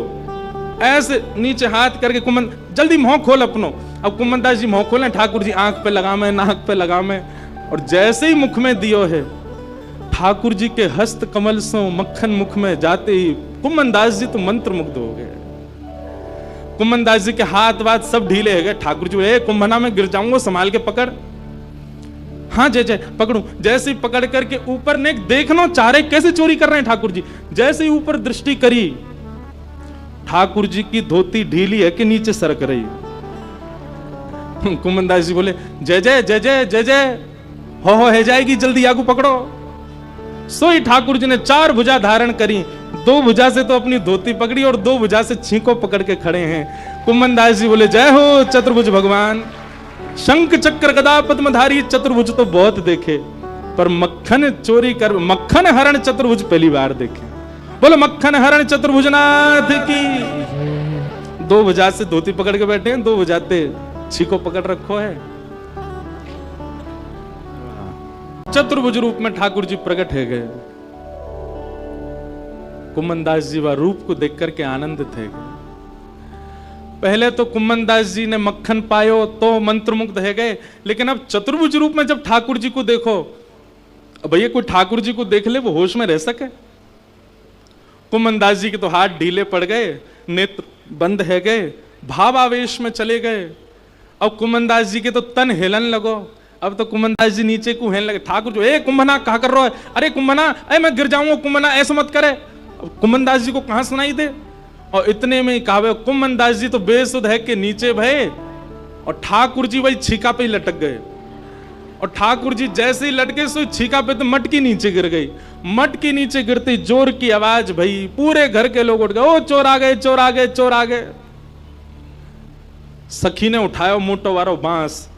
ऐसे नीचे हाथ करके कुम्मन जल्दी मुंह खोल अपनो। अब कुम्मनदास जी मुंह खोले, ठाकुर जी आंख पे लगामे, नाक पे लगामे, और जैसे ही मुख में दियो है, ठाकुर जी के हस्त कमल से मक्खन मुख में जाते ही कुम्मनदास जी तो मंत्र मुग्ध हो गए। कुम्मनदास जी के हाथ वाथ सब ढीले हो गए। ठाकुर जी ए कुंभना में गिर जाऊंगा, संभाल के पकड़। हाँ जय जय पकड़ू। जैसे ही पकड़ करके ऊपर ने देखना चाह रहे कैसे चोरी कर रहे हैं ठाकुर जी, जैसे ही ऊपर दृष्टि करी, ठाकुर जी की धोती ढीली है कि नीचे सरक रही। कुम्मनदास जी बोले जय जय जय जय जय जय, हो है जाएगी, जल्दी आगू पकड़ो। सोई ठाकुर जी ने 4 भुजा धारण करी, 2 भुजा से तो अपनी धोती पकड़ी और 2 भुजा से छींको पकड़ के खड़े हैं। कुम्मनदास जी बोले जय हो चतुर्भुज भगवान। शंख चक्र गदा पद्मधारी चतुर्भुज तो बहुत देखे, पर मक्खन चोरी कर, मक्खन हरण चतुर्भुज पहली बार देखे। बोलो मक्खन हरण चतुर्भुजनाथ की। 2 भुजा से धोती पकड़ के बैठे हैं, 2 भुजाते छीको पकड़ रखो है। चतुर्भुज रूप में ठाकुर जी प्रकट है गए। कुम्मनदास जी वह रूप को देख करके आनंदित है गए। पहले तो कुम्मनदास जी ने मक्खन पायो तो मंत्रमुग्ध है गए, लेकिन अब चतुर्भुज रूप में जब ठाकुर जी को देखो, भैया कोई ठाकुर जी को देख ले वो होश में रह सके? कुम्मनदास जी के तो हाथ ढीले पड़ गए, नेत्र बंद है गए, भाव आवेश में चले गए। अब कुम्मनदास जी के तो तन हिलन लगो। अब तो कुम्मनदास जी नीचे को हिलने लगे। ठाकुर जो ए कुंभना कहा कर रहा है, अरे कुंभना ए मैं गिर जाऊंगा, कुंभना ऐसा मत करे। कुम्मनदास जी को कहां सुनाई दे, और इतने में ही कहा कुम्मनदास जी तो बेसुध है कि नीचे भय, और ठाकुर जी वही छीका पे ही लटक गए। और ठाकुर जी जैसे ही लटके सो छीका पे तो मटकी नीचे गिर गई। मटकी नीचे गिरते जोर की आवाज भई, पूरे घर के लोग उठ गए, ओ चोर आ गए, चोर आ गए, चोर आ गए। सखी ने उठाया मोटो वारो बांस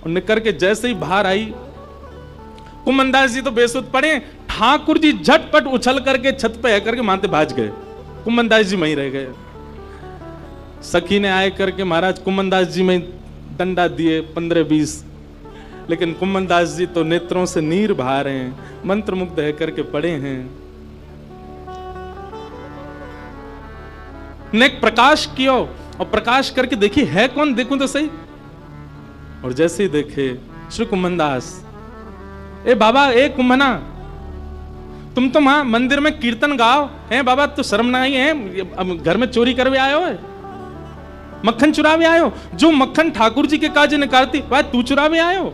और निकर के जैसे ही बाहर आई, कुमनदास जी तो बेसुध पड़े। ठाकुर जी झटपट उछल करके छत पे करके माथे भाज गए, कुमनदास जी वहीं रह गए। सखी ने आए करके महाराज कुमनदास जी में डंडा दिए 15-20, लेकिन कुमनदास जी तो नेत्रों से नीर बहा रहे हैं, मंत्र मुग्ध है करके पड़े हैं। ने प्रकाश कियो और प्रकाश करके देखी है कौन, देखूं तो सही। और जैसे ही देखे श्री कुमनदास, ए बाबा, ए कुम्भना, तुम तो वहां मंदिर में कीर्तन गाओ है बाबा, तो शर्म ना आई है, अब घर में चोरी करवे आयो है, मक्खन चुरावे आयो, जो मक्खन ठाकुर जी के काजे निकालती वह तू चुरावे आयो।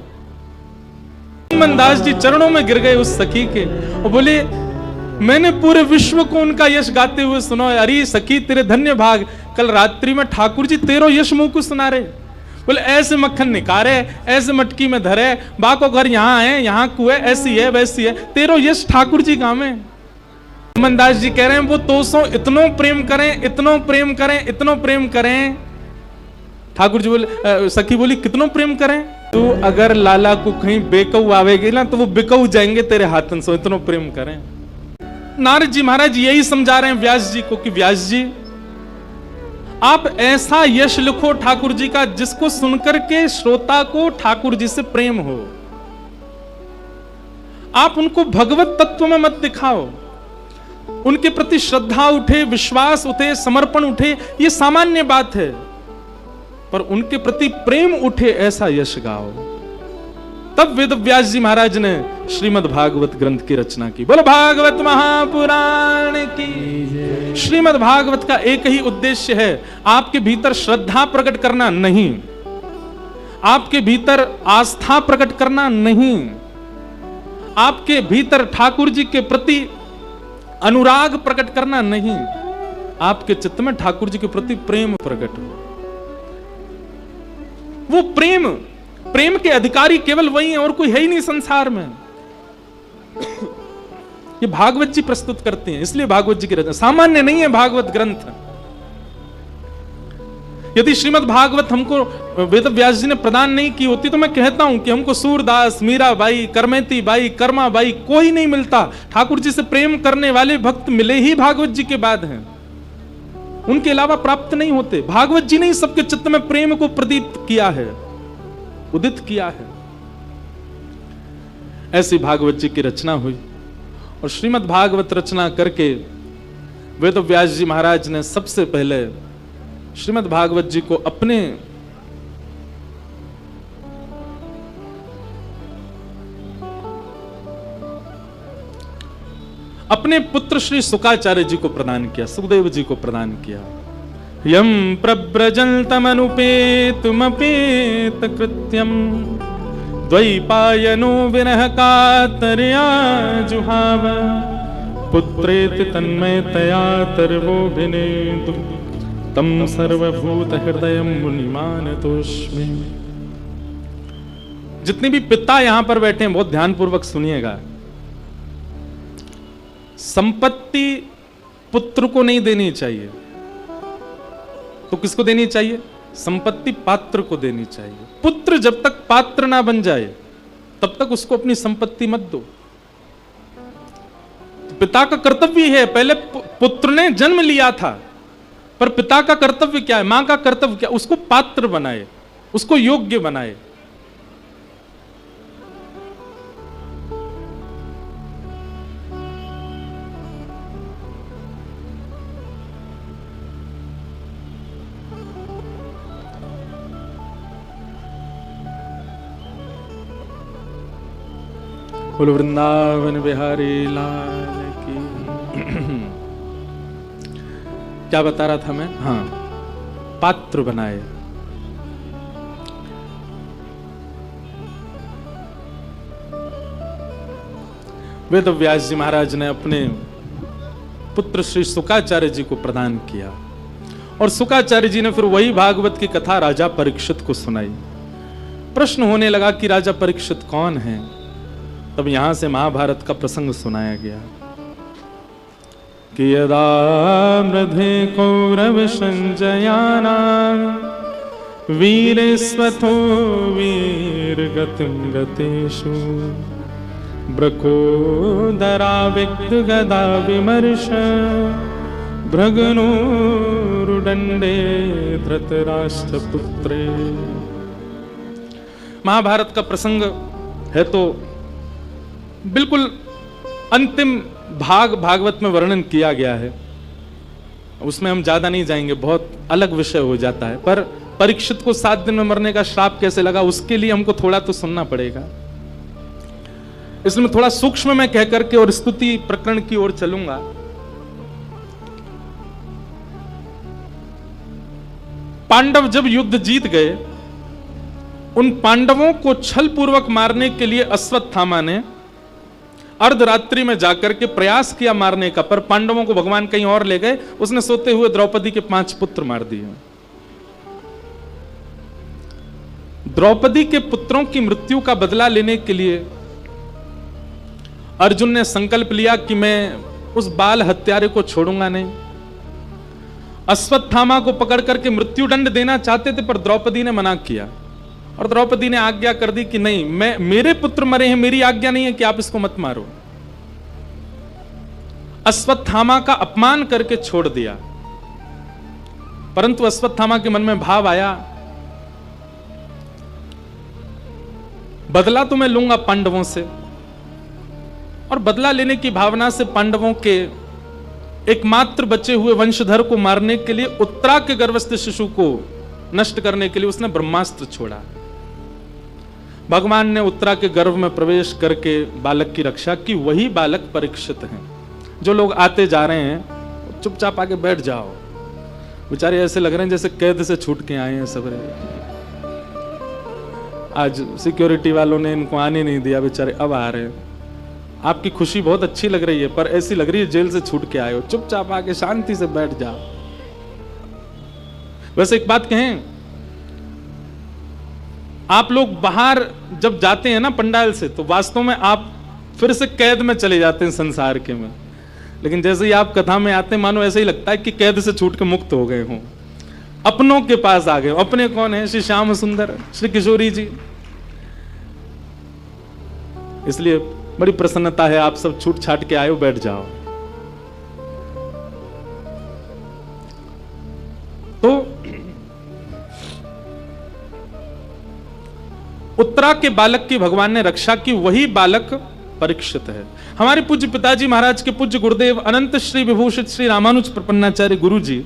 कुमनदास जी चरणों में गिर गए उस सखी के और बोले, मैंने पूरे विश्व को उनका यश गाते हुए सुनो। अरे सखी तेरे धन्य भाग, कल रात्रि में ठाकुर जी तेरो यश मुंह को सुना रहे। बोले ऐसे मक्खन निकारे, ऐसे मटकी में धरे, बाको घर यहाँ है, यहाँ कुएं, ऐसी है वैसी है, तेरो यश ठाकुर जी गावे। कुमनदास जी कह रहे हैं वो तो सो इतनो प्रेम करें, इतनो प्रेम करें, इतनो प्रेम करें। ठाकुर जी बोले, सखी बोली कितनो प्रेम करें, तू अगर लाला को कहीं बेकऊ आवेगी ना तो वो बिकऊ जाएंगे तेरे हाथन से, इतनो प्रेम करें। नारद जी महाराज यही समझा रहे हैं व्यास जी को कि व्यास जी आप ऐसा यश लिखो ठाकुर जी का जिसको सुनकर के श्रोता को ठाकुर जी से प्रेम हो। आप उनको भगवत तत्व में मत दिखाओ, उनके प्रति श्रद्धा उठे, विश्वास उठे, समर्पण उठे, ये सामान्य बात है, पर उनके प्रति प्रेम उठे ऐसा यश गाओ। तब वेद व्यास जी महाराज ने श्रीमद् भागवत ग्रंथ की रचना की। बोलो भागवत महापुराण की। श्रीमद् भागवत का एक ही उद्देश्य है, आपके भीतर श्रद्धा प्रकट करना नहीं, आपके भीतर आस्था प्रकट करना नहीं, आपके भीतर ठाकुर जी के प्रति अनुराग प्रकट करना नहीं, आपके चित्त में ठाकुर जी के प्रति प्रेम प्रकट हो। वो प्रेम के अधिकारी केवल वही हैं और कोई है ही नहीं संसार में। ये भागवत जी प्रस्तुत करते हैं, इसलिए भागवत जी की रचना सामान्य नहीं है। भागवत ग्रंथ, यदि श्रीमद् भागवत हमको वेद व्यास जी ने प्रदान नहीं की होती तो मैं कहता हूं कि हमको सूरदास, मीराबाई, करमेती बाई, कर्मा बाई कोई नहीं मिलता। ठाकुर जी से प्रेम करने वाले भक्त मिले ही भागवत जी के बाद हैं, उनके अलावा प्राप्त नहीं होते। भागवत जी ने ही सबके चित्त में प्रेम को प्रदीप्त किया है, उदित किया है। ऐसी भागवत जी की रचना हुई और श्रीमद् भागवत रचना करके वेद व्यास जी महाराज ने सबसे पहले श्रीमद् भागवत जी को अपने पुत्र श्री शुकाचार्य जी को प्रदान किया, सुखदेव जी को प्रदान किया। यम प्रव्रजन्तमनुपेतुमपेत कृत्यम द्वैपायनो विरह कातर्या जुहाव पुत्रेति तन्मयतया तर्वोभिनेतु तम सर्वभूत हृदयम मुनिमानतोस्मि। जितने भी पिता यहां पर बैठे हैं बहुत ध्यानपूर्वक सुनिएगा। संपत्ति पुत्र को नहीं देनी चाहिए, तो किसको देनी चाहिए? संपत्ति पात्र को देनी चाहिए। पुत्र जब तक पात्र ना बन जाए तब तक उसको अपनी संपत्ति मत दो। तो पिता का कर्तव्य है, पहले पुत्र ने जन्म लिया था, पर पिता का कर्तव्य क्या है, मां का कर्तव्य क्या? उसको पात्र बनाए, उसको योग्य बनाए। बोलो वृंदावन बिहारी लाल की। क्या बता रहा था मैं? हाँ, पात्र बनाए। वेद व्यास जी महाराज ने अपने पुत्र श्री शुकाचार्य जी को प्रदान किया और शुकाचार्य जी ने फिर वही भागवत की कथा राजा परीक्षित को सुनाई। प्रश्न होने लगा कि राजा परीक्षित कौन है। तब यहां से महाभारत का प्रसंग सुनाया गया कि यदा मृधे कौरव संजयानां वीरेस्वथो वीरगतिं गतेषु ब्रकोदरा विक्त गदा विमर्श भृगुनुरुदंडे धृतराष्ट्रपुत्रे। महाभारत का प्रसंग है तो बिल्कुल अंतिम भाग भागवत में वर्णन किया गया है, उसमें हम ज्यादा नहीं जाएंगे, बहुत अलग विषय हो जाता है। पर परीक्षित को 7 दिन में मरने का श्राप कैसे लगा उसके लिए हमको थोड़ा तो सुनना पड़ेगा, इसलिए मैं थोड़ा सूक्ष्म में कह करके और स्तुति प्रकरण की ओर चलूंगा। पांडव जब युद्ध जीत गए, उन पांडवों को छल पूर्वक मारने के लिए अश्वत्थामा ने अर्धरात्रि में जाकर के प्रयास किया मारने का, पर पांडवों को भगवान कहीं और ले गए। उसने सोते हुए द्रौपदी के 5 पुत्र मार दिए। द्रौपदी के पुत्रों की मृत्यु का बदला लेने के लिए अर्जुन ने संकल्प लिया कि मैं उस बाल हत्यारे को छोड़ूंगा नहीं। अश्वत्थामा को पकड़ करके मृत्युदंड देना चाहते थे, पर द्रौपदी ने मना किया और द्रौपदी ने आज्ञा कर दी कि नहीं, मेरे पुत्र मरे हैं, मेरी आज्ञा नहीं है कि आप इसको मत मारो। अश्वत्थामा का अपमान करके छोड़ दिया। परंतु अश्वत्थामा के मन में भाव आया, बदला तो मैं लूंगा पांडवों से, और बदला लेने की भावना से पांडवों के एकमात्र बचे हुए वंशधर को मारने के लिए, उत्तरा के गर्भस्थ शिशु को नष्ट करने के लिए उसने ब्रह्मास्त्र छोड़ा। भगवान ने उत्तरा के गर्भ में प्रवेश करके बालक की रक्षा की। वही बालक परीक्षित हैं। जो लोग आते जा रहे हैं चुपचाप आके बैठ जाओ, बेचारे ऐसे लग रहे हैं जैसे कैद से छूट के आए हैं सबरे। आज सिक्योरिटी वालों ने इनको आने नहीं दिया, बेचारे अब आ रहे हैं। आपकी खुशी बहुत अच्छी लग रही है, पर ऐसी लग रही है जेल से छूट के आए हो। चुपचाप आके शांति से बैठ जाओ। वैसे एक बात कहें, आप लोग बाहर जब जाते हैं ना पंडाल से, तो वास्तव में आप फिर से कैद में चले जाते हैं संसार के में। लेकिन जैसे ही आप कथा में आते हैं, मानो ऐसे ही लगता है कि कैद से छूट के मुक्त हो गए हों, अपनों के पास आ गए। अपने कौन है? श्री श्याम सुंदर, श्री किशोरी जी। इसलिए बड़ी प्रसन्नता है, आप सब छूट छाट के आए हो, बैठ जाओ। तो उत्तरा के बालक की भगवान ने रक्षा की। वही बालक परीक्षित है। हमारे पूज्य पिताजी महाराज के पूज्य गुरुदेव अनंत श्री विभूषित श्री रामानुज प्रपन्नाचार्य गुरु जी,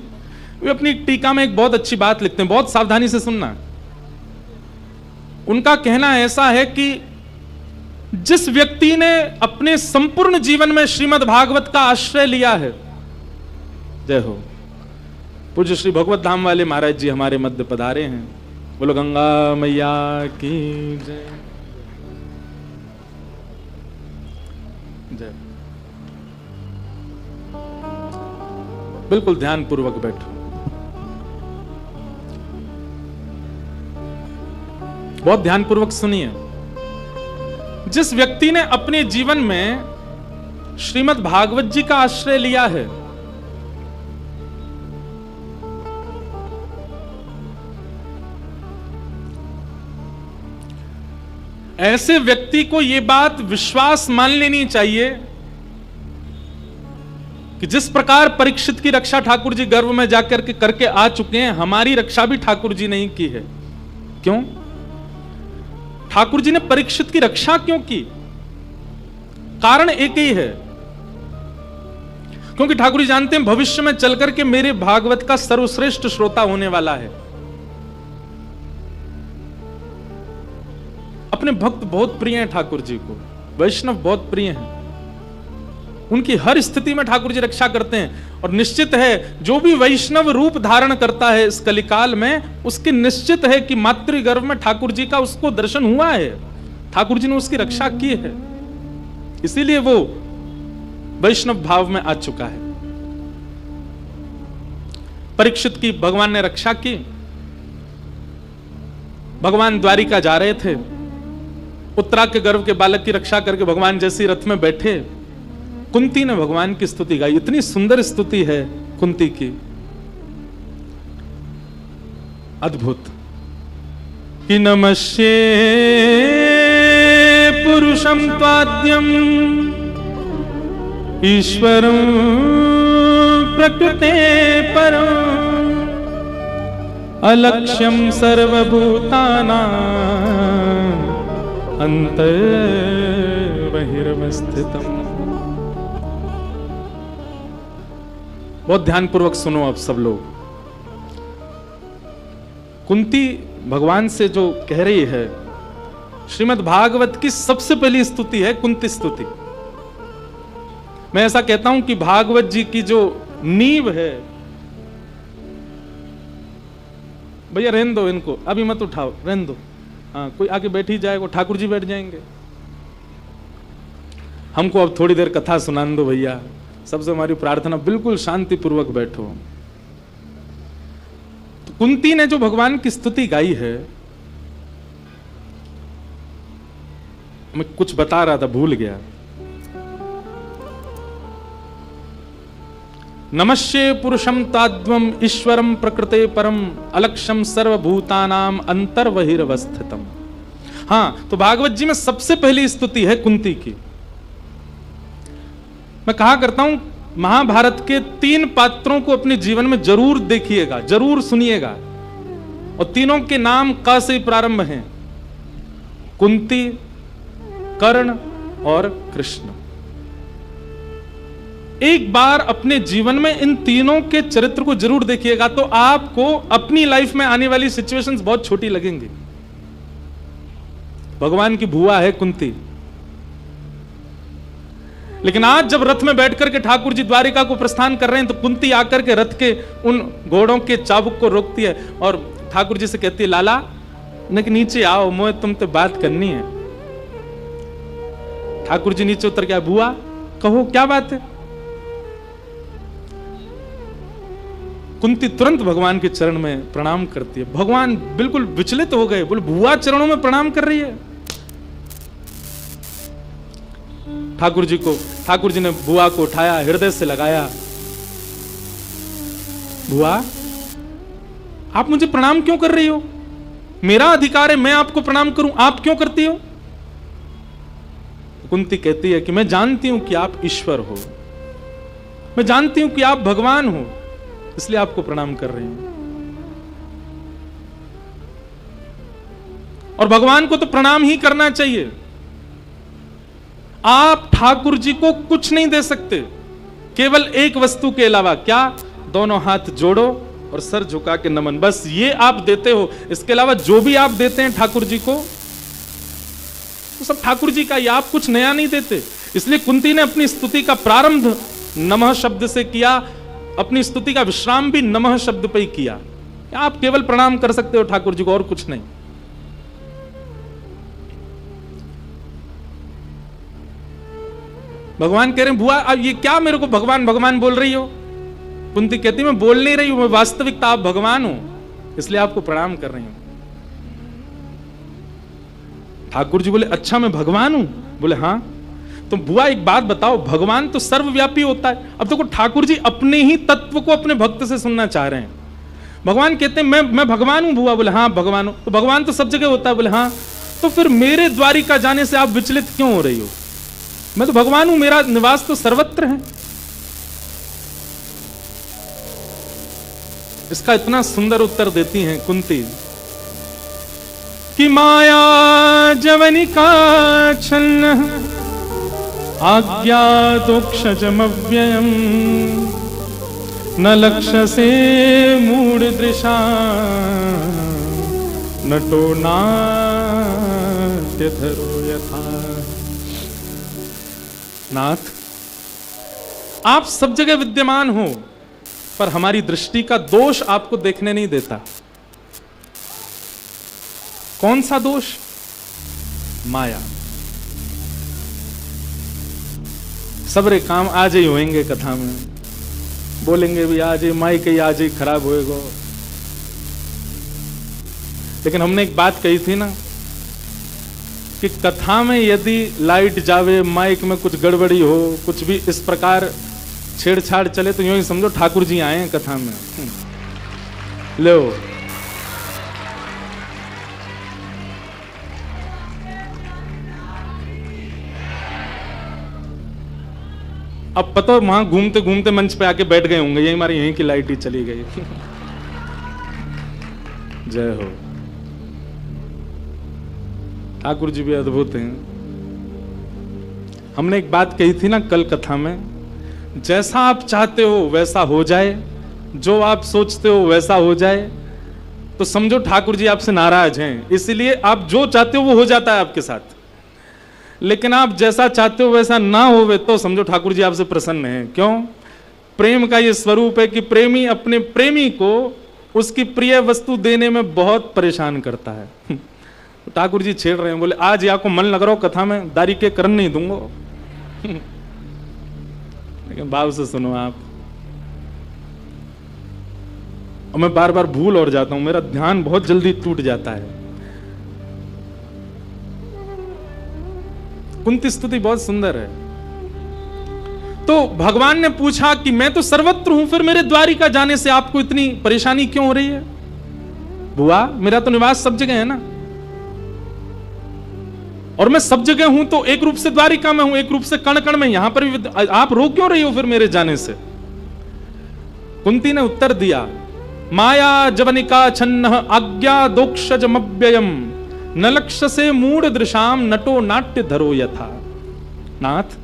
वे अपनी टीका में एक बहुत अच्छी बात लिखते हैं, बहुत सावधानी से सुनना। उनका कहना ऐसा है कि जिस व्यक्ति ने अपने संपूर्ण जीवन में श्रीमद् भागवत का आश्रय लिया है, जय हो, पूज्य श्री भगवत धाम वाले महाराज जी हमारे मध्य पधारे हैं। बोलो गंगा मैया की जय। जय। बिल्कुल ध्यान पूर्वक बैठो, बहुत ध्यान पूर्वक सुनिए। जिस व्यक्ति ने अपने जीवन में श्रीमद् भागवत जी का आश्रय लिया है, ऐसे व्यक्ति को यह बात विश्वास मान लेनी चाहिए कि जिस प्रकार परीक्षित की रक्षा ठाकुर जी गर्भ में जाकर के करके आ चुके हैं, हमारी रक्षा भी ठाकुर जी नहीं की है। क्यों? ठाकुर जी ने परीक्षित की रक्षा क्यों की? कारण एक ही है, क्योंकि ठाकुर जी जानते हैं भविष्य में चलकर के मेरे भागवत का सर्वश्रेष्ठ श्रोता होने वाला है। अपने भक्त बहुत प्रिय हैं ठाकुर जी को, वैष्णव बहुत प्रिय हैं, उनकी हर स्थिति में ठाकुर जी रक्षा करते हैं। और निश्चित है जो भी वैष्णव रूप धारण करता है इस कलिकाल में, उसकी निश्चित है कि मातृगर्भ में ठाकुर जी का उसको दर्शन हुआ है, ठाकुर जी ने उसकी रक्षा की है, इसीलिए वो वैष्णव भाव में आ चुका है। परीक्षित की भगवान ने रक्षा की। भगवान द्वारिका जा रहे थे, उत्तरा के गर्भ के बालक की रक्षा करके भगवान जैसे रथ में बैठे, कुंती ने भगवान की स्तुति गाई। इतनी सुंदर स्तुति है कुंती की, अद्भुत। कि नमस्ये पुरुषं त्वाद्यं ईश्वरं प्रकृते परं अलक्ष्यं सर्वभूतानां अंतर्बहिर्वस्थितम्। बहुत ध्यानपूर्वक सुनो अब सब लोग। कुंती भगवान से जो कह रही है, श्रीमद् भागवत की सबसे पहली स्तुति है कुंती स्तुति। मैं ऐसा कहता हूं कि भागवत जी की जो नींव है, भैया रहने दो इनको, अभी मत उठाओ, रहने दो। हाँ, कोई आके बैठ ही जाएगा, ठाकुर जी बैठ जाएंगे। हमको अब थोड़ी देर कथा सुनाने दो भैया। सबसे हमारी प्रार्थना, बिल्कुल शांति पूर्वक बैठो। तो कुंती ने जो भगवान की स्तुति गाई है, मैं कुछ बता रहा था, भूल गया। नमस्ये पुरुषं ताद्वम ईश्वरं प्रकृते परम अलक्ष्यम सर्वभूतानाम अंतर्बहिर्वस्थितम्। हाँ, तो भागवत जी में सबसे पहली स्तुति है कुंती की। मैं कहा करता हूं, महाभारत के 3 पात्रों को अपने जीवन में जरूर देखिएगा, जरूर सुनिएगा, और तीनों के नाम क से प्रारंभ हैं, कुंती, कर्ण और कृष्ण। एक बार अपने जीवन में इन तीनों के चरित्र को जरूर देखिएगा, तो आपको अपनी लाइफ में आने वाली सिचुएशंस बहुत छोटी लगेंगी। भगवान की बुआ है कुंती, लेकिन आज जब रथ में बैठ करके ठाकुर जी द्वारिका को प्रस्थान कर रहे हैं, तो कुंती आकर के रथ के उन घोड़ों के चाबुक को रोकती है और ठाकुर जी से कहती है, लाला नीचे आओ, मोए तुमसे बात करनी है। ठाकुर जी नीचे उतर गया, बुआ कहो क्या बात है। कुंती तुरंत भगवान के चरण में प्रणाम करती है। भगवान बिल्कुल विचलित हो गए, बोले बुआ चरणों में प्रणाम कर रही है। ठाकुर जी ने बुआ को उठाया, हृदय से लगाया। बुआ आप मुझे प्रणाम क्यों कर रही हो? मेरा अधिकार है मैं आपको प्रणाम करूं, आप क्यों करती हो? कुंती कहती है कि मैं जानती हूं कि आप ईश्वर हो, मैं जानती हूं कि आप भगवान हो, इसलिए आपको प्रणाम कर रही हूं। और भगवान को तो प्रणाम ही करना चाहिए। आप ठाकुर जी को कुछ नहीं दे सकते, केवल एक वस्तु के अलावा। क्या? दोनों हाथ जोड़ो और सर झुका के नमन, बस ये आप देते हो। इसके अलावा जो भी आप देते हैं ठाकुर जी को, तो सब ठाकुर जी का, ये आप कुछ नया नहीं देते। इसलिए कुंती ने अपनी स्तुति का प्रारंभ नमः शब्द से किया, अपनी स्तुति का विश्राम भी नमः शब्द पे ही किया। आप केवल प्रणाम कर सकते हो ठाकुर जी को, और कुछ नहीं। भगवान कह रहे हैं, बुआ अब ये क्या मेरे को भगवान भगवान बोल रही हो? कुंती कहती मैं बोल नहीं रही हूं, मैं वास्तविकता आप भगवान हो, इसलिए आपको प्रणाम कर रही हूं। ठाकुर जी बोले, अच्छा मैं भगवान हूं? बोले हाँ। तो बुआ एक बात बताओ, भगवान तो सर्वव्यापी होता है। अब देखो ठाकुर जी अपने ही तत्व को अपने भक्त से सुनना चाह रहे हैं। भगवान कहते हैं मैं भगवान हूं? बुआ बोले हाँ भगवान हूं। तो भगवान तो सब जगह होता है? बोले हाँ। तो फिर मेरे द्वारिका जाने से आप विचलित क्यों हो रही हो? मैं तो भगवान हूं, मेरा निवास तो सर्वत्र है। इसका इतना सुंदर उत्तर देती हैं कुंती कि माया जवनिका छन्न आज्ञातोक्षजमव्ययम् न लक्ष्यसे मूढ़ दृशा नटो नाट्यधरो यथा। नाथ, आप सब जगह विद्यमान हो, पर हमारी दृष्टि का दोष आपको देखने नहीं देता। कौन सा दोष? माया। सबरे काम आज ही होंगे, कथा में बोलेंगे भी आज ही, माई कही आज ही खराब होएगा। लेकिन हमने एक बात कही थी ना कि कथा में यदि लाइट जावे, माइक में कुछ गड़बड़ी हो, कुछ भी इस प्रकार छेड़छाड़ चले तो यूं ही समझो ठाकुर जी आए हैं कथा में। लो अब पता वहां घूमते घूमते मंच पे आके बैठ गए होंगे, यही हमारी यहीं की लाइट ही चली गई। जय हो। ठाकुर जी भी अद्भुत हैं। हमने एक बात कही थी ना कल कथा में, जैसा आप चाहते हो वैसा हो जाए, जो आप सोचते हो वैसा हो जाए, तो समझो ठाकुर जी आपसे नाराज हैं, इसलिए आप जो चाहते हो वो हो जाता है आपके साथ। लेकिन आप जैसा चाहते हो वैसा ना होवे तो समझो ठाकुर जी आपसे प्रसन्न हैं। क्यों? प्रेम का ये स्वरूप है कि प्रेमी अपने प्रेमी को उसकी प्रिय वस्तु देने में बहुत परेशान करता है। तो ठाकुर जी छेड़ रहे हैं, बोले आज या को मन लग रहा हो कथा में दारी के करण नहीं दूंगा। लेकिन भाव से सुनो आप, और मैं बार बार भूल और जाता हूं, मेरा ध्यान बहुत जल्दी टूट जाता है। कुंती स्तुति बहुत सुंदर है। तो भगवान ने पूछा कि मैं तो सर्वत्र हूं, फिर मेरे द्वारिका जाने से आपको इतनी परेशानी क्यों हो रही है? बुआ, मेरा तो निवास सब जगह है ना, और मैं सब जगह हूं तो एक रूप से द्वारिका में हूं, एक रूप से कण कण में, यहां पर भी आप रोक क्यों रही हो फिर मेरे जाने से? कुंती ने उत्तर दिया, माया जवनिका छन्न आज्ञा दोक्षजमव्ययम न लक्ष्य से मूढ़ दृशाम नटो नाट्य धरो यथा। नाथ,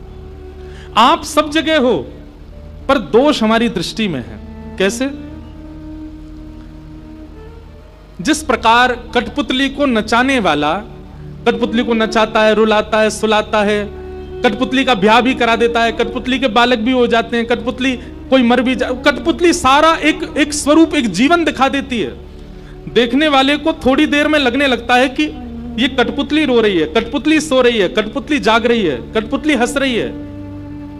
आप सब जगह हो पर दोष हमारी दृष्टि में है। कैसे? जिस प्रकार कठपुतली को नचाने वाला कठपुतली को नचाता है, रुलाता है, सुलाता है, कठपुतली का ब्याह भी करा देता है, कठपुतली के बालक भी हो जाते हैं, कठपुतली कोई मर भी जाए, कठपुतली सारा एक स्वरूप, एक जीवन दिखा देती है। देखने वाले को थोड़ी देर में लगने लगता है कि ये कठपुतली रो रही है, कठपुतली सो रही है, कठपुतली जाग रही है, कठपुतली हंस रही है,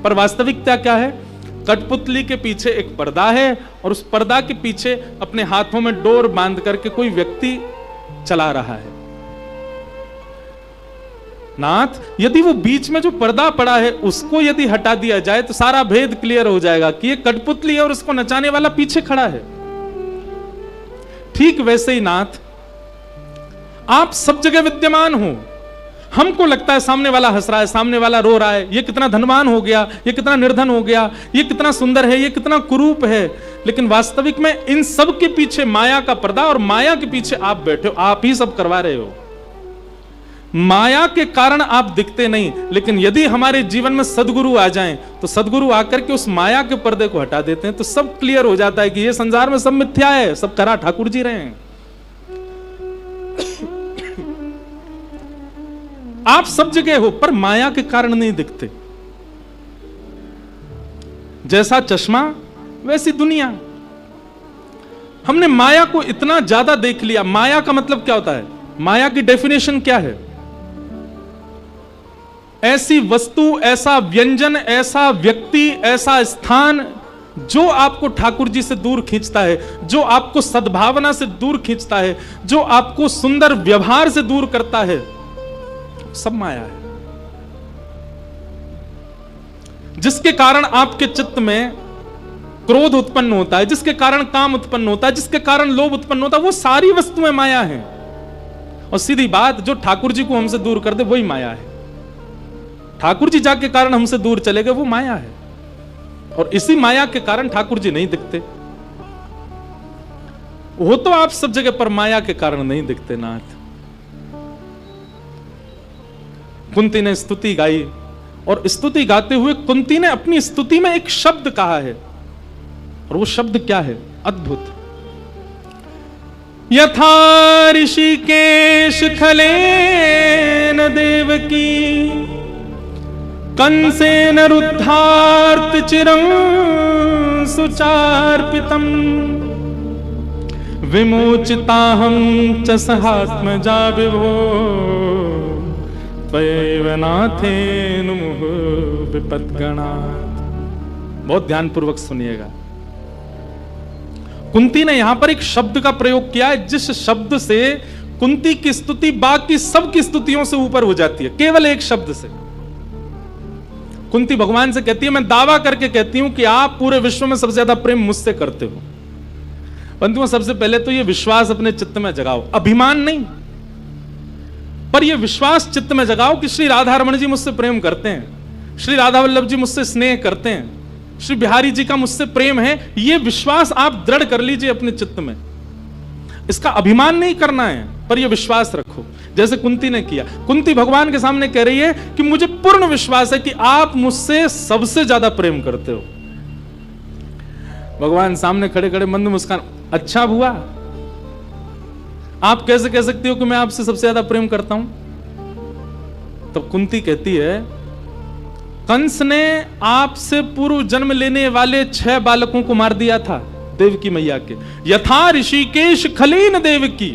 पर वास्तविकता क्या है? कठपुतली के पीछे एक पर्दा है और उस पर्दा के पीछे अपने हाथों में डोर बांध करके कोई व्यक्ति चला रहा है। नाथ, यदि वो बीच में जो पर्दा पड़ा है उसको यदि हटा दिया जाए तो सारा भेद क्लियर हो जाएगा कि ये कठपुतली है और उसको नचाने वाला पीछे खड़ा है। ठीक वैसे ही नाथ, आप सब जगह विद्यमान हो। हमको लगता है सामने वाला हंस रहा है, सामने वाला रो रहा है, ये कितना धनवान हो गया, ये कितना निर्धन हो गया, ये कितना सुंदर है, ये कितना कुरूप है, लेकिन वास्तविक में इन सब के पीछे माया का पर्दा, और माया के पीछे आप बैठे हो, आप ही सब करवा रहे हो। माया के कारण आप दिखते नहीं, लेकिन यदि हमारे जीवन में सदगुरु आ जाएं तो सदगुरु आकर के उस माया के पर्दे को हटा देते हैं, तो सब क्लियर हो जाता है कि ये संसार में सब मिथ्या है, सब करा ठाकुर जी रहे हैं। आप सब जगह हो पर माया के कारण नहीं दिखते। जैसा चश्मा वैसी दुनिया। हमने माया को इतना ज्यादा देख लिया। माया का मतलब क्या होता है? माया की डेफिनेशन क्या है? ऐसी वस्तु, ऐसा व्यंजन, ऐसा व्यक्ति, ऐसा स्थान जो आपको ठाकुर जी से दूर खींचता है, जो आपको सद्भावना से दूर खींचता है, जो आपको सुंदर व्यवहार से दूर करता है, सब माया है। जिसके कारण आपके चित्त में क्रोध उत्पन्न होता है, जिसके कारण काम उत्पन्न होता है, जिसके कारण लोभ उत्पन्न होता है, वो सारी वस्तुएं माया हैं। और सीधी बात, जो ठाकुर जी को हमसे दूर कर दे वही माया है। ठाकुर जी जाके कारण हमसे दूर चले गए, वो माया है। और इसी माया के कारण ठाकुर जी नहीं दिखते। हो तो आप सब जगह पर माया के कारण नहीं दिखते नाथ। कुंती ने स्तुति गाई, और स्तुति गाते हुए कुंती ने अपनी स्तुति में एक शब्द कहा है, और वो शब्द क्या है? अद्भुत। यथा ऋषिकेश खलेन देवकी कंसेन रुद्धार्त चिरं सुचार्पितम् विमोचिताहं च सहात्मजा विभो त्वयैव नाथेन मुहुः विपद्गणात्। बहुत ध्यानपूर्वक सुनिएगा। कुंती ने यहां पर एक शब्द का प्रयोग किया है, जिस शब्द से कुंती की स्तुति बाकी सबकी स्तुतियों से ऊपर हो जाती है केवल एक शब्द से। कुंती भगवान से कहती है, मैं दावा करके कहती हूं कि आप पूरे विश्व में सबसे ज्यादा प्रेम मुझसे करते हो। बंधुओं, सबसे पहले तो यह विश्वास अपने चित्त में जगाओ, अभिमान नहीं, पर यह विश्वास चित्त में जगाओ कि श्री राधा रमण जी मुझसे प्रेम करते हैं, श्री राधा वल्लभ जी मुझसे स्नेह करते हैं, श्री बिहारी जी का मुझसे प्रेम है। यह विश्वास आप दृढ़ कर लीजिए अपने चित्त में। इसका अभिमान नहीं करना है, पर यह विश्वास रखो, जैसे कुंती ने किया। कुंती भगवान के सामने कह रही है कि मुझे पूर्ण विश्वास है कि आप मुझसे सबसे ज्यादा प्रेम करते हो। भगवान सामने खड़े खड़े मंद मुस्कान, अच्छा हुआ, आप कैसे कह सकते हो कि मैं आपसे सबसे ज्यादा प्रेम करता हूं? तब कुंती कहती है, कंस ने आपसे पूर्व जन्म लेने वाले 6 बालकों को मार दिया था, देवकी मैया के। यथा ऋषिकेश खलीन देवकी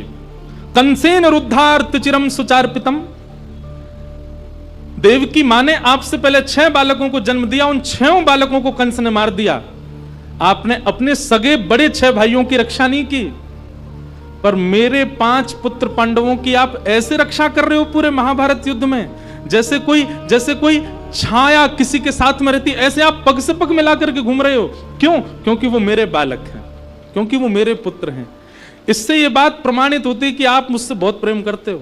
कंसेन रुद्धार्थ चिरम सुचार्पितम। देवकी मां ने आपसे पहले 6 बालकों को जन्म दिया, उन 6 बालकों को कंस ने मार दिया। आपने अपने सगे बड़े 6 भाइयों की रक्षा नहीं की, पर मेरे 5 पुत्र पांडवों की आप ऐसे रक्षा कर रहे हो पूरे महाभारत युद्ध में, जैसे कोई छाया किसी के साथ में रहती, ऐसे आप पग से पग मिला करके घूम रहे हो। क्यों? क्योंकि वो मेरे बालक हैं, क्योंकि वो मेरे पुत्र हैं। इससे यह बात प्रमाणित होती है कि आप मुझसे बहुत प्रेम करते हो,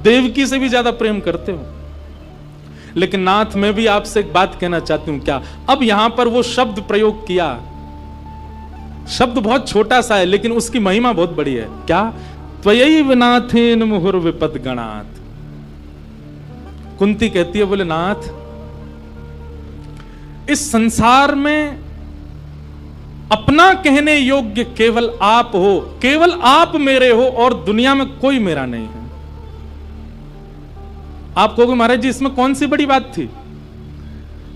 देवकी से भी ज्यादा प्रेम करते हो। लेकिन नाथ, मैं भी आपसे एक बात कहना चाहती हूं। क्या? अब यहां पर वो शब्द प्रयोग किया, शब्द बहुत छोटा सा है लेकिन उसकी महिमा बहुत बड़ी है। क्या? त्वयैव नाथेन मुहुर्विपद गणात्। कुंती कहती है, बोले नाथ, इस संसार में अपना कहने योग्य केवल आप हो, केवल आप मेरे हो और दुनिया में कोई मेरा नहीं है। आप कहोगे महाराज जी इसमें कौन सी बड़ी बात थी?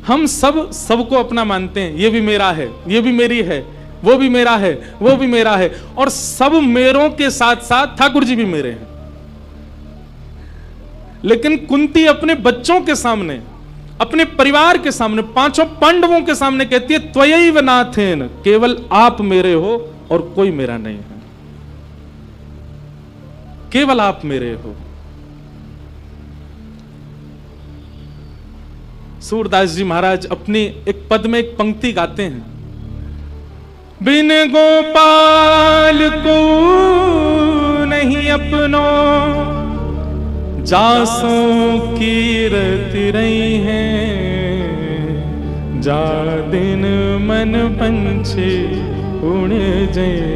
हम सबको अपना मानते हैं, ये भी मेरा है, ये भी मेरी है, वो भी मेरा है, वो भी मेरा है, और सब मेरों के साथ साथ ठाकुर जी भी मेरे हैं। लेकिन कुंती अपने बच्चों के सामने, अपने परिवार के सामने, 5 पांडवों के सामने कहती है, त्वयैव नाथेन, केवल आप मेरे हो और कोई मेरा नहीं है, केवल आप मेरे हो। सूरदास जी महाराज अपनी एक पद में एक पंक्ति गाते हैं, बिन गोपाल को नहीं अपनो, जासों की रति रही है, जा दिन मन पंछी उड़ जाए।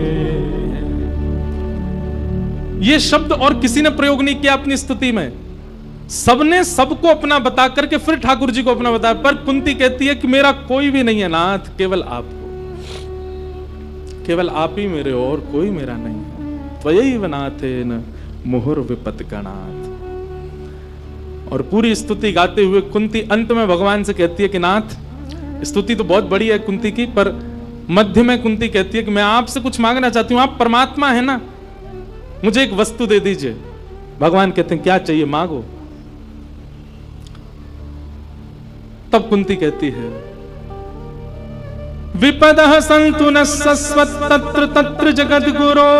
ये शब्द और किसी ने प्रयोग नहीं किया अपनी स्तुति में, सबने सबको अपना बता करके फिर ठाकुर जी को अपना बताया। पर कुंती कहती है कि मेरा कोई भी नहीं है नाथ, केवल आप हो, केवल आप ही मेरे हो और कोई मेरा नहीं है। त्वयैव नाथेन मुहुर्विपद गणात्। और पूरी स्तुति गाते हुए कुंती अंत में भगवान से कहती है कि नाथ, स्तुति तो बहुत बड़ी है कुंती की, पर मध्य में कुंती कहती है कि मैं आपसे कुछ मांगना चाहती हूं, आप परमात्मा है ना, मुझे एक वस्तु दे दीजिए। भगवान कहते हैं क्या चाहिए, मांगो। तब कुंती कहती है, विपदः सन्तु न सस्वत् तत्र तत्र जगद्गुरो,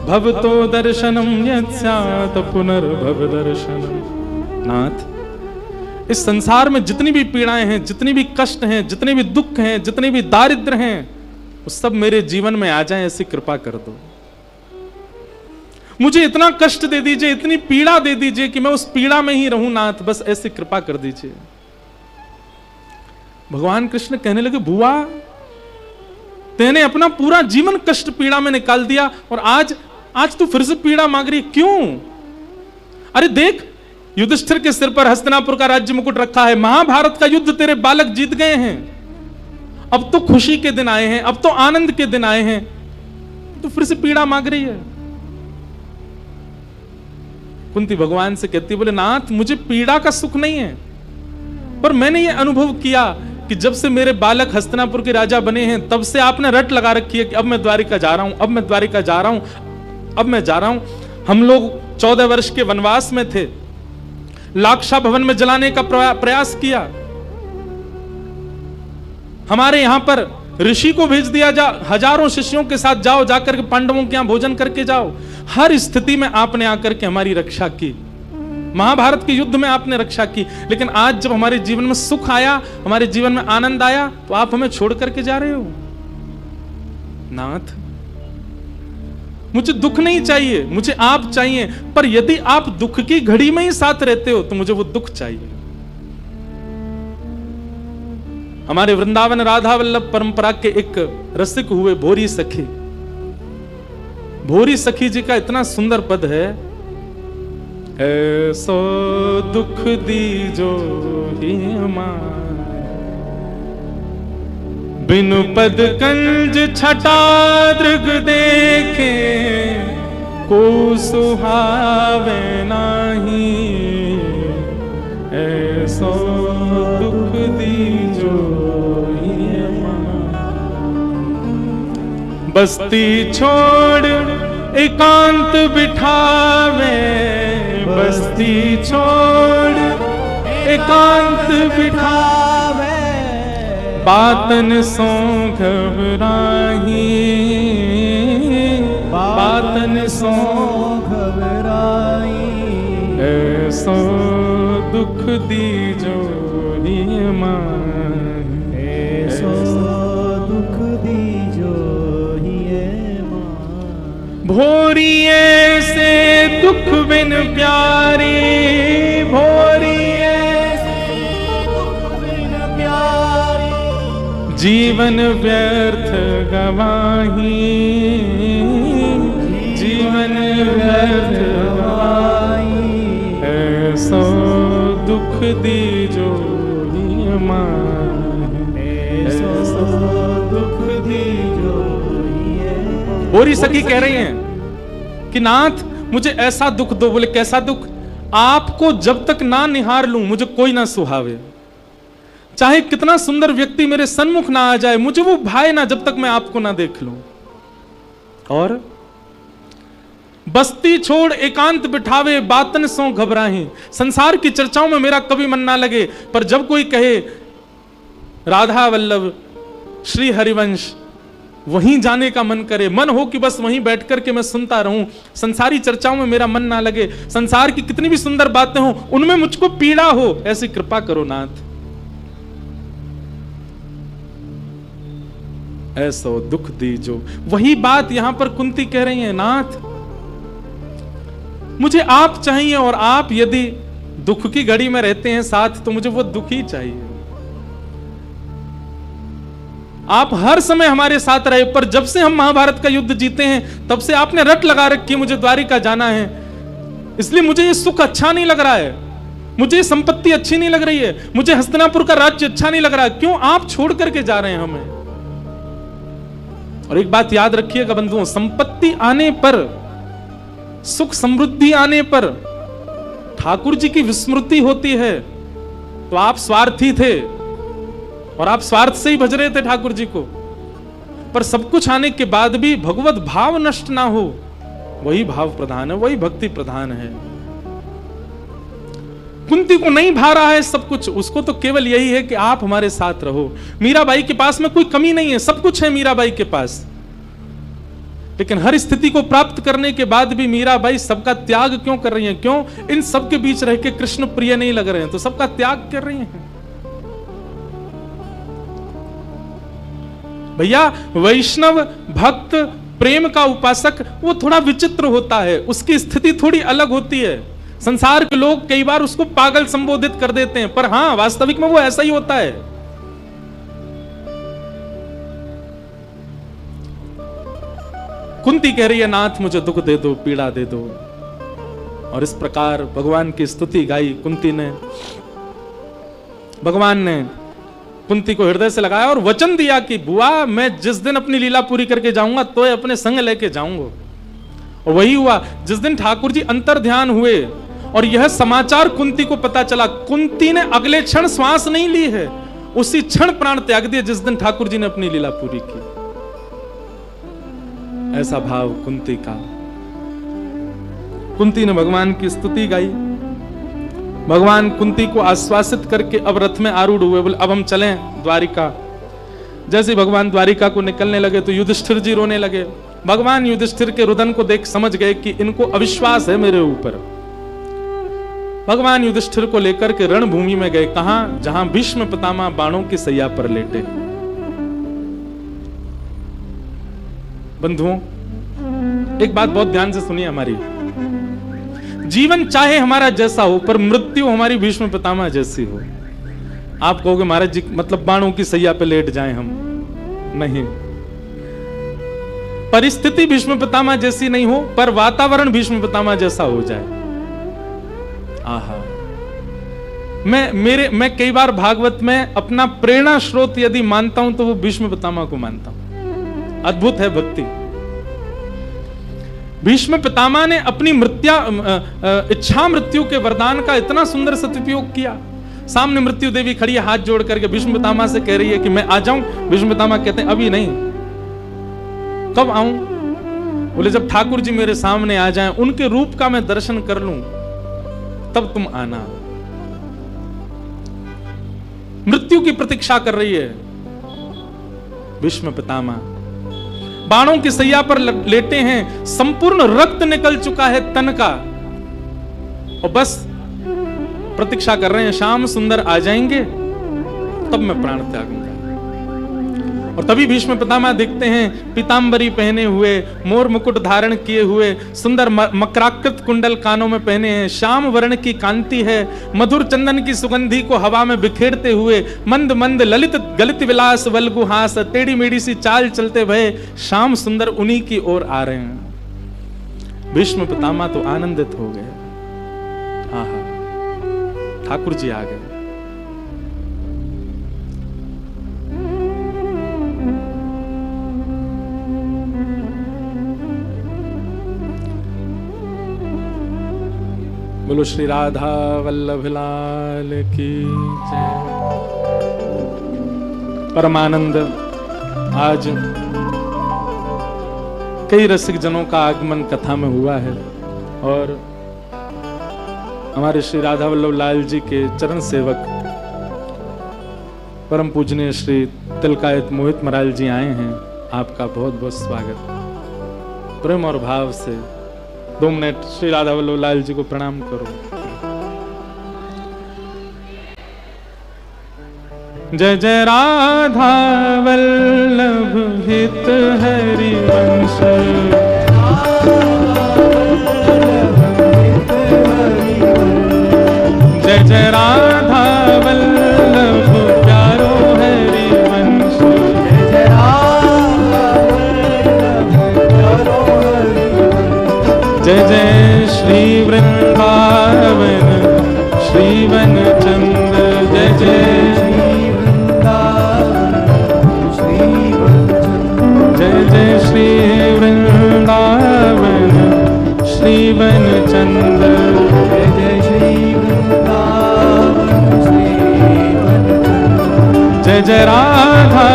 भवतो दर्शनम यत् स्यात् पुनर्भव दर्शनम। नाथ, इस संसार में जितनी भी पीड़ाएं हैं, जितनी भी कष्ट हैं, जितने भी दुख हैं, जितने भी दारिद्र हैं, वो सब मेरे जीवन में आ जाएं, ऐसी कृपा कर दो। मुझे इतना कष्ट दे दीजिए, इतनी पीड़ा दे दीजिए कि मैं उस पीड़ा में ही रहूं नाथ, बस ऐसी कृपा कर दीजिए। भगवान कृष्ण कहने लगे, बुआ तेने अपना पूरा जीवन कष्ट पीड़ा में निकाल दिया और आज तू फिर से पीड़ा मांग रही, क्यों? अरे देख, युधिष्ठिर के सिर पर हस्तिनापुर का राज्य मुकुट रखा है, महाभारत का युद्ध तेरे बालक जीत गए हैं, अब तो खुशी के दिन आए हैं, अब तो आनंद के दिन आए हैं, तो फिर से पीड़ा मांग रही है। कुंती भगवान से कहती, बोले नाथ, मुझे पीड़ा का सुख नहीं है, पर मैंने ये अनुभव किया कि जब से मेरे बालक हस्तिनापुर के राजा बने हैं, तब से आपने रट लगा रखी है कि अब मैं द्वारिका जा रहा हूं, अब मैं द्वारिका जा रहा हूं, अब मैं जा रहा हूं। हम लोग 14 वर्ष के वनवास में थे, लाक्षा भवन में जलाने का प्रयास किया, हमारे यहां पर ऋषि को भेज दिया, जा हजारों शिष्यों के साथ जाओ, जाकर के पांडवों के यहां भोजन करके जाओ। हर स्थिति में आपने आकर के हमारी रक्षा की, महाभारत के युद्ध में आपने रक्षा की। लेकिन आज जब हमारे जीवन में सुख आया, हमारे जीवन में आनंद आया, तो आप हमें छोड़ करके जा रहे हो। नाथ, मुझे दुख नहीं चाहिए, मुझे आप चाहिए। पर यदि आप दुख की घड़ी में ही साथ रहते हो तो मुझे वो दुख चाहिए। हमारे वृंदावन राधा वल्लभ परंपरा के एक रसिक हुए भोरी सखी। भोरी सखी जी का इतना सुंदर पद है, ऐसो दुख दीजो ही हमार, बिनु पद कंज छटा दृग देखे, को सुहावे नाही, ऐसो दुख दीजो ही हमार। बस्ती छोड़ एकांत बिठावे, बस्ती छोड़ एकांत बिठावे, बातन सो घबराही, बातन सो घबराही, ऐसो दुख दीजो ही हमार, ऐसो दुख दीजो ही हमार। भोरिए से दुख बिन प्यारी, भोरिए से दुख बिन प्यारी, जीवन व्यर्थ गवाही, जीवन व्यर्थ गवाही, ऐसो दुख दीजो ही हमार, ऐसो दुख दीजो ही हमार। भोरी सखी कह रही हैं कि नाथ मुझे ऐसा दुख दो। बोले कैसा दुख? आपको जब तक ना निहार लूं मुझे कोई ना सुहावे। चाहे कितना सुंदर व्यक्ति मेरे सन्मुख ना आ जाए, मुझे वो भाए ना जब तक मैं आपको ना देख लूं। और बस्ती छोड़ एकांत बिठावे, बातन सो घबराहे। संसार की चर्चाओं में मेरा कभी मन ना लगे, पर जब कोई कहे राधा वल्लभ, श्री हरिवंश, वहीं जाने का मन करे, मन हो कि बस वहीं बैठ करके मैं सुनता रहूं। संसारी चर्चाओं में मेरा मन ना लगे, संसार की कितनी भी सुंदर बातें हो उनमें मुझको पीड़ा हो, ऐसी कृपा करो नाथ। ऐसो दुख दीजो। वही बात यहां पर कुंती कह रही है, नाथ मुझे आप चाहिए, और आप यदि दुख की घड़ी में रहते हैं साथ तो मुझे वो दुख ही चाहिए। आप हर समय हमारे साथ रहे, पर जब से हम महाभारत का युद्ध जीते हैं तब से आपने रट लगा रखी है मुझे द्वारिका जाना है, इसलिए मुझे ये सुख अच्छा नहीं लग रहा है, मुझे ये संपत्ति अच्छी नहीं लग रही है, मुझे हस्तिनापुर का राज्य अच्छा नहीं लग रहा है। क्यों आप छोड़ करके जा रहे हैं हमें? और एक बात याद रखिएगा बंधुओं, संपत्ति आने पर, सुख समृद्धि आने पर ठाकुर जी की विस्मृति होती है। तो आप स्वार्थी थे और आप स्वार्थ से ही भज रहे थे ठाकुर जी को, पर सब कुछ आने के बाद भी भगवत भाव नष्ट ना हो, वही भाव प्रधान है, वही भक्ति प्रधान है। कुंती को नहीं भा रहा है सब कुछ, उसको तो केवल यही है कि आप हमारे साथ रहो। मीराबाई के पास में कोई कमी नहीं है, सब कुछ है मीराबाई के पास, लेकिन हर स्थिति को प्राप्त करने के बाद भी मीराबाई सबका त्याग क्यों कर रही हैं? क्यों इन सबके बीच रह के कृष्ण प्रिय नहीं लग रहे हैं, तो सबका त्याग कर रही हैं। भैया वैष्णव भक्त प्रेम का उपासक वो थोड़ा विचित्र होता है, उसकी स्थिति थोड़ी अलग होती है। संसार के लोग कई बार उसको पागल संबोधित कर देते हैं, पर हां वास्तविक में वो ऐसा ही होता है। कुंती कह रही है, नाथ मुझे दुख दे दो, पीड़ा दे दो। और इस प्रकार भगवान की स्तुति गाई कुंती ने। भगवान ने कुंती को हृदय से लगाया और वचन दिया कि बुआ मैं जिस दिन अपनी लीला पूरी करके जाऊंगा तो अपने संग लेके जाऊंगा। और वही हुआ, जिस दिन ठाकुर जी अंतर ध्यान हुए और यह समाचार कुंती को पता चला, कुंती ने अगले क्षण श्वास नहीं ली है, उसी क्षण प्राण त्याग दिए जिस दिन ठाकुर जी ने अपनी लीला पूरी की। ऐसा भाव कुंती का। कुंती ने भगवान की स्तुति गाई। भगवान कुंती को आश्वासित करके अब रथ में आरूढ़ हुए, बोले अब हम चलें द्वारिका। जैसे भगवान द्वारिका को निकलने लगे तो युधिष्ठिर जी रोने लगे। भगवान युधिष्ठिर के रुदन को देख समझ गए कि इनको अविश्वास है मेरे ऊपर। भगवान युधिष्ठिर को लेकर के रणभूमि में गए। कहां? जहां भीष्म पितामह बाणों की सैया पर लेटे। बंधुओं, एक बात बहुत ध्यान से सुनिए हमारी। जीवन चाहे हमारा जैसा हो, पर मृत्यु हमारी भीष्म पितामह जैसी हो। आप कहोगे महाराज जी मतलब बाणों की सैया पे लेट जाएं हम? नहीं, परिस्थिति भीष्म पितामह जैसी नहीं हो, पर वातावरण भीष्म पितामह जैसा हो जाए। आहा, मैं कई बार भागवत में अपना प्रेरणा स्रोत यदि मानता हूं तो वो भीष्म पितामह को मानता हूं। अद्भुत है भक्ति। भीष्म पितामह ने अपनी इच्छा मृत्यु के वरदान का इतना सुंदर सदुपयोग किया। सामने मृत्यु देवी खड़ी है, हाथ जोड़ करके भीष्म पितामह से कह रही है कि मैं आ जाऊं। भीष्म पितामह कहते हैं अभी नहीं। कब आऊं? बोले जब ठाकुर जी मेरे सामने आ जाएं, उनके रूप का मैं दर्शन कर लूं, तब तुम आना। मृत्यु की प्रतीक्षा कर रही है भीष्म पितामह। बाणों की सैया पर लेटे हैं, संपूर्ण रक्त निकल चुका है तन का, और बस प्रतीक्षा कर रहे हैं श्याम सुंदर आ जाएंगे तब मैं प्राण त्यागूंगा। और तभी भीष्म पितामह दिखते हैं पीतांबरी पहने हुए, मोर मुकुट धारण किए हुए, सुंदर मकराकृत कुंडल कानों में पहने हैं, श्याम वर्ण की कांति है, मधुर चंदन की सुगंधी को हवा में बिखेरते हुए, मंद मंद ललित गलित विलास वल्गुहास, टेढ़ी मेढ़ी सी चाल चलते भय श्याम सुंदर उन्हीं की ओर आ रहे हैं। भीष्म पितामह तो आनंदित हो गए। आहा, ठाकुर जी आ गए। बोलो श्री राधा वल्लभ लाल की जय। परमानंद, आज कई रसिक जनों का आगमन कथा में हुआ है और हमारे श्री राधा वल्लभ लाल जी के चरण सेवक परम पूजनीय श्री तिलकायत मोहित महाराज जी आए हैं। आपका बहुत बहुत स्वागत। प्रेम और भाव से 2 मिनट श्री राधा वल्लभ लाल जी को प्रणाम करो। जय जय राधा वल्लभ हित हरि वंश, जय जय राधा वल्लभ प्यारो हरि वंश, जय जय राधा वल्लभ प्यारो हरि वंश, जय जय श्री वृंदावन श्रीवन चंद, जय जय श्री वृंदावन श्रीवन चंद, जय जय श्री वृंदावन श्रीवन चंद, जय जय श्री वृंदावन श्रीवन चंद, जय जय राधा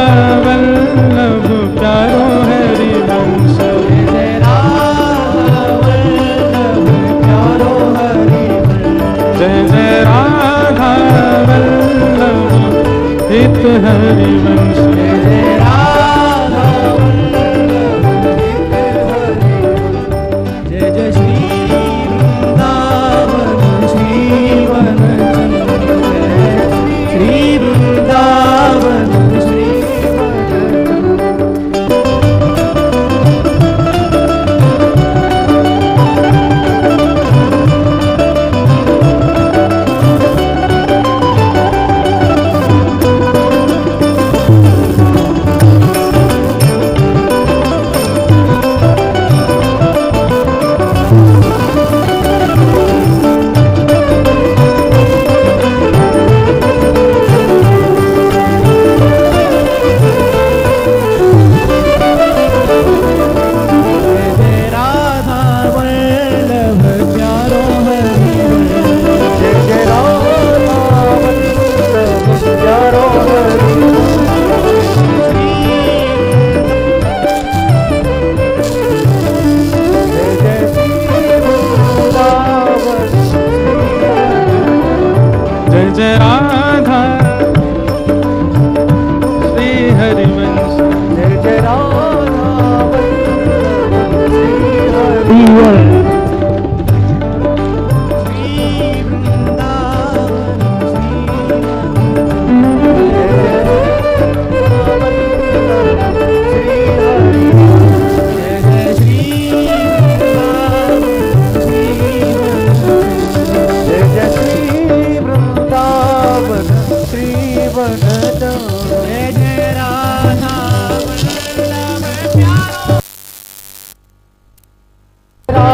वल्लभ प्यारो हरि वंश, जय जय राधा वल्लभ प्यारो हरि वंश, जय जय राधा वल्लभ हित हरि वंश, जय जय राधा वल्लभ हित हरि वंश, जय जय श्री वृंदावन श्रीवन चंद, जय श्री वृंदावन श्रीवन चंद।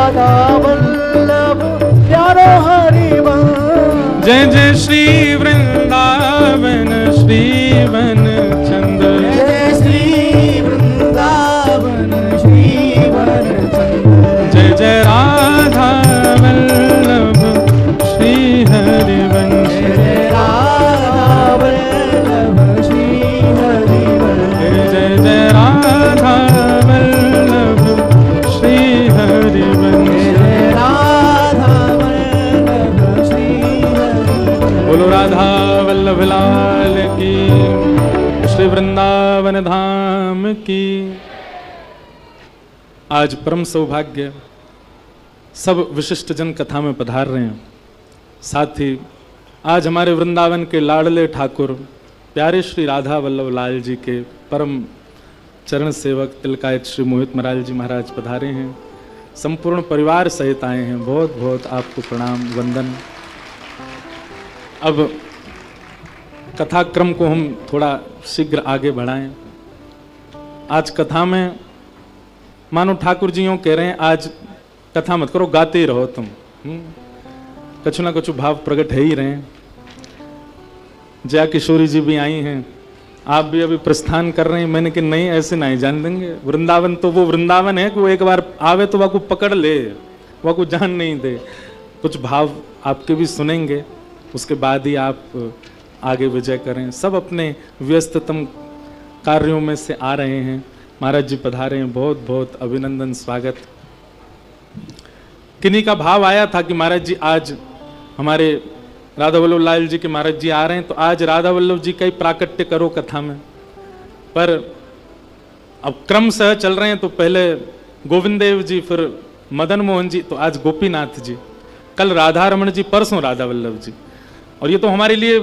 राधा वल्लभ प्यारो हरिवंश। जय जय श्री वृंदावन श्री वन चंद। जय श्री वृंदावन श्री वन चंद। जय जय राधा वल्लभ श्री हरिवंश। जय राधा वल्लभ श्री हरिवंश। जय जय राधा वल्लभ श्री हरिवंश। जय राधा वल्लभ श्री हरिवंश। बोलो राधा वल्लभ लाल की, श्री वृंदावन धाम की। आज परम सौभाग्य, सब विशिष्ट जन कथा में पधार रहे हैं। साथ ही आज हमारे वृंदावन के लाडले ठाकुर प्यारे श्री राधा वल्लभ लाल जी के परम चरण सेवक तिलकायत श्री मोहित महाराज जी महाराज पधारे हैं। संपूर्ण परिवार सहित आए हैं। बहुत बहुत आपको प्रणाम वंदन। अब कथा क्रम को हम थोड़ा शीघ्र आगे बढ़ाएं। आज कथा में मानो ठाकुर जी यूं कह रहे हैं, आज कथा मत करो, गाते ही रहो तुम। कछु ना कछु भाव प्रकट है ही रहे हैं। जया किशोरी जी भी आई हैं, आप भी अभी प्रस्थान कर रहे हैं। मैंने कि नहीं, ऐसे नहीं जान देंगे। वृंदावन तो वो वृंदावन है कि वो एक बार आवे तो वह को पकड़ ले, वह को जान नहीं दे। कुछ भाव आपके भी सुनेंगे, उसके बाद ही आप आगे विजय करें। सब अपने व्यस्ततम कार्यों में से आ रहे हैं। महाराज जी पधारे हैं, बहुत बहुत अभिनंदन, स्वागत। किन्हीं का भाव आया था कि महाराज जी आज हमारे राधा वल्लभ लाल जी के महाराज जी आ रहे हैं, तो आज राधा वल्लभ जी का ही प्राकट्य करो कथा में। पर अब क्रम सह चल रहे हैं, तो पहले गोविंद देव जी, फिर मदन मोहन जी, तो आज गोपीनाथ जी, कल राधा रमण जी, परसों राधा वल्लभ जी। और ये तो हमारे लिए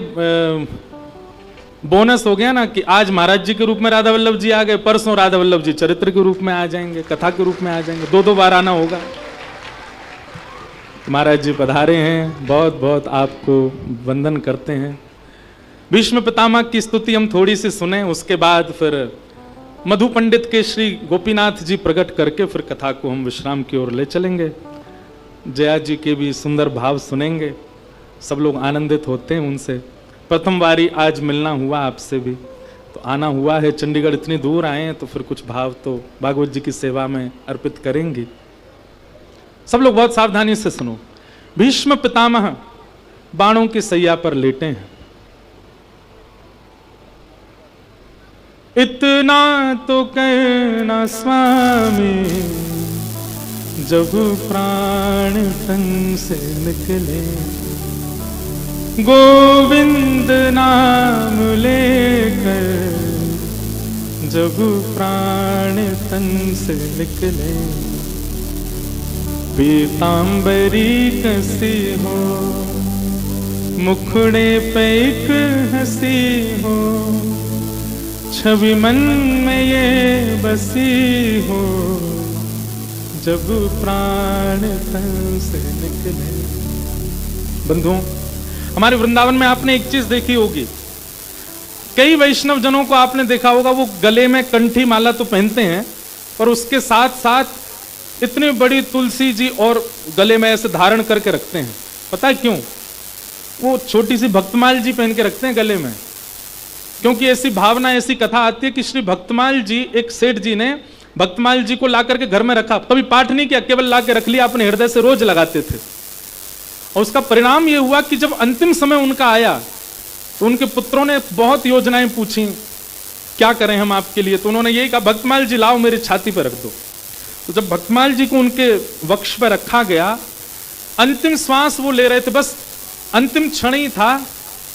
बोनस हो गया ना कि आज महाराज जी के रूप में राधा वल्लभ जी आ गए, परसों राधा वल्लभ जी चरित्र के रूप में आ जाएंगे, कथा के रूप में आ जाएंगे। दो बार आना होगा। महाराज जी पधारे हैं, बहुत बहुत आपको वंदन करते हैं। भीष्म पितामह की स्तुति हम थोड़ी सी सुने, उसके बाद फिर मधु पंडित के श्री गोपीनाथ जी प्रकट करके फिर कथा को हम विश्राम की ओर ले चलेंगे। जया जी के भी सुंदर भाव सुनेंगे। सब लोग आनंदित होते हैं उनसे। प्रथम बारी आज मिलना हुआ आपसे भी, तो आना हुआ है। चंडीगढ़ इतनी दूर आए हैं, तो फिर कुछ भाव तो भागवत जी की सेवा में अर्पित करेंगे। सब लोग बहुत सावधानी से सुनो। भीष्म पितामह बाणों की सैया पर लेटे हैं। इतना तो कहना स्वामी, जब प्राण तन से निकले, गोविंद नाम लेकर जब प्राण तन से निकले, पीतांबरी कसी हो, मुखड़े पे एक हंसी हो, छवि मन में ये बसी हो, जब प्राण तन से निकले। बंधुओं, हमारे वृंदावन में आपने एक चीज देखी होगी, कई वैष्णव जनों को आपने देखा होगा, वो गले में कंठी माला तो पहनते हैं, पर उसके साथ साथ इतनी बड़ी तुलसी जी और गले में ऐसे धारण करके रखते हैं। पता है क्यों? वो छोटी सी भक्तमाल जी पहन के रखते हैं गले में, क्योंकि ऐसी भावना, ऐसी कथा आती है कि श्री भक्तमाल जी, एक सेठ जी ने भक्तमाल जी को ला करके घर में रखा, कभी पाठ नहीं किया, केवल ला के रख लिया, अपने हृदय से रोज लगाते थे। और उसका परिणाम यह हुआ कि जब अंतिम समय उनका आया, तो उनके पुत्रों ने बहुत योजनाएं पूछी, क्या करें हम आपके लिए। तो उन्होंने यही कहा, भक्तमाल जी लाओ मेरी छाती पर रख दो। तो जब भक्तमाल जी को उनके वक्ष पर रखा गया, अंतिम श्वास वो ले रहे थे, बस अंतिम क्षण ही था,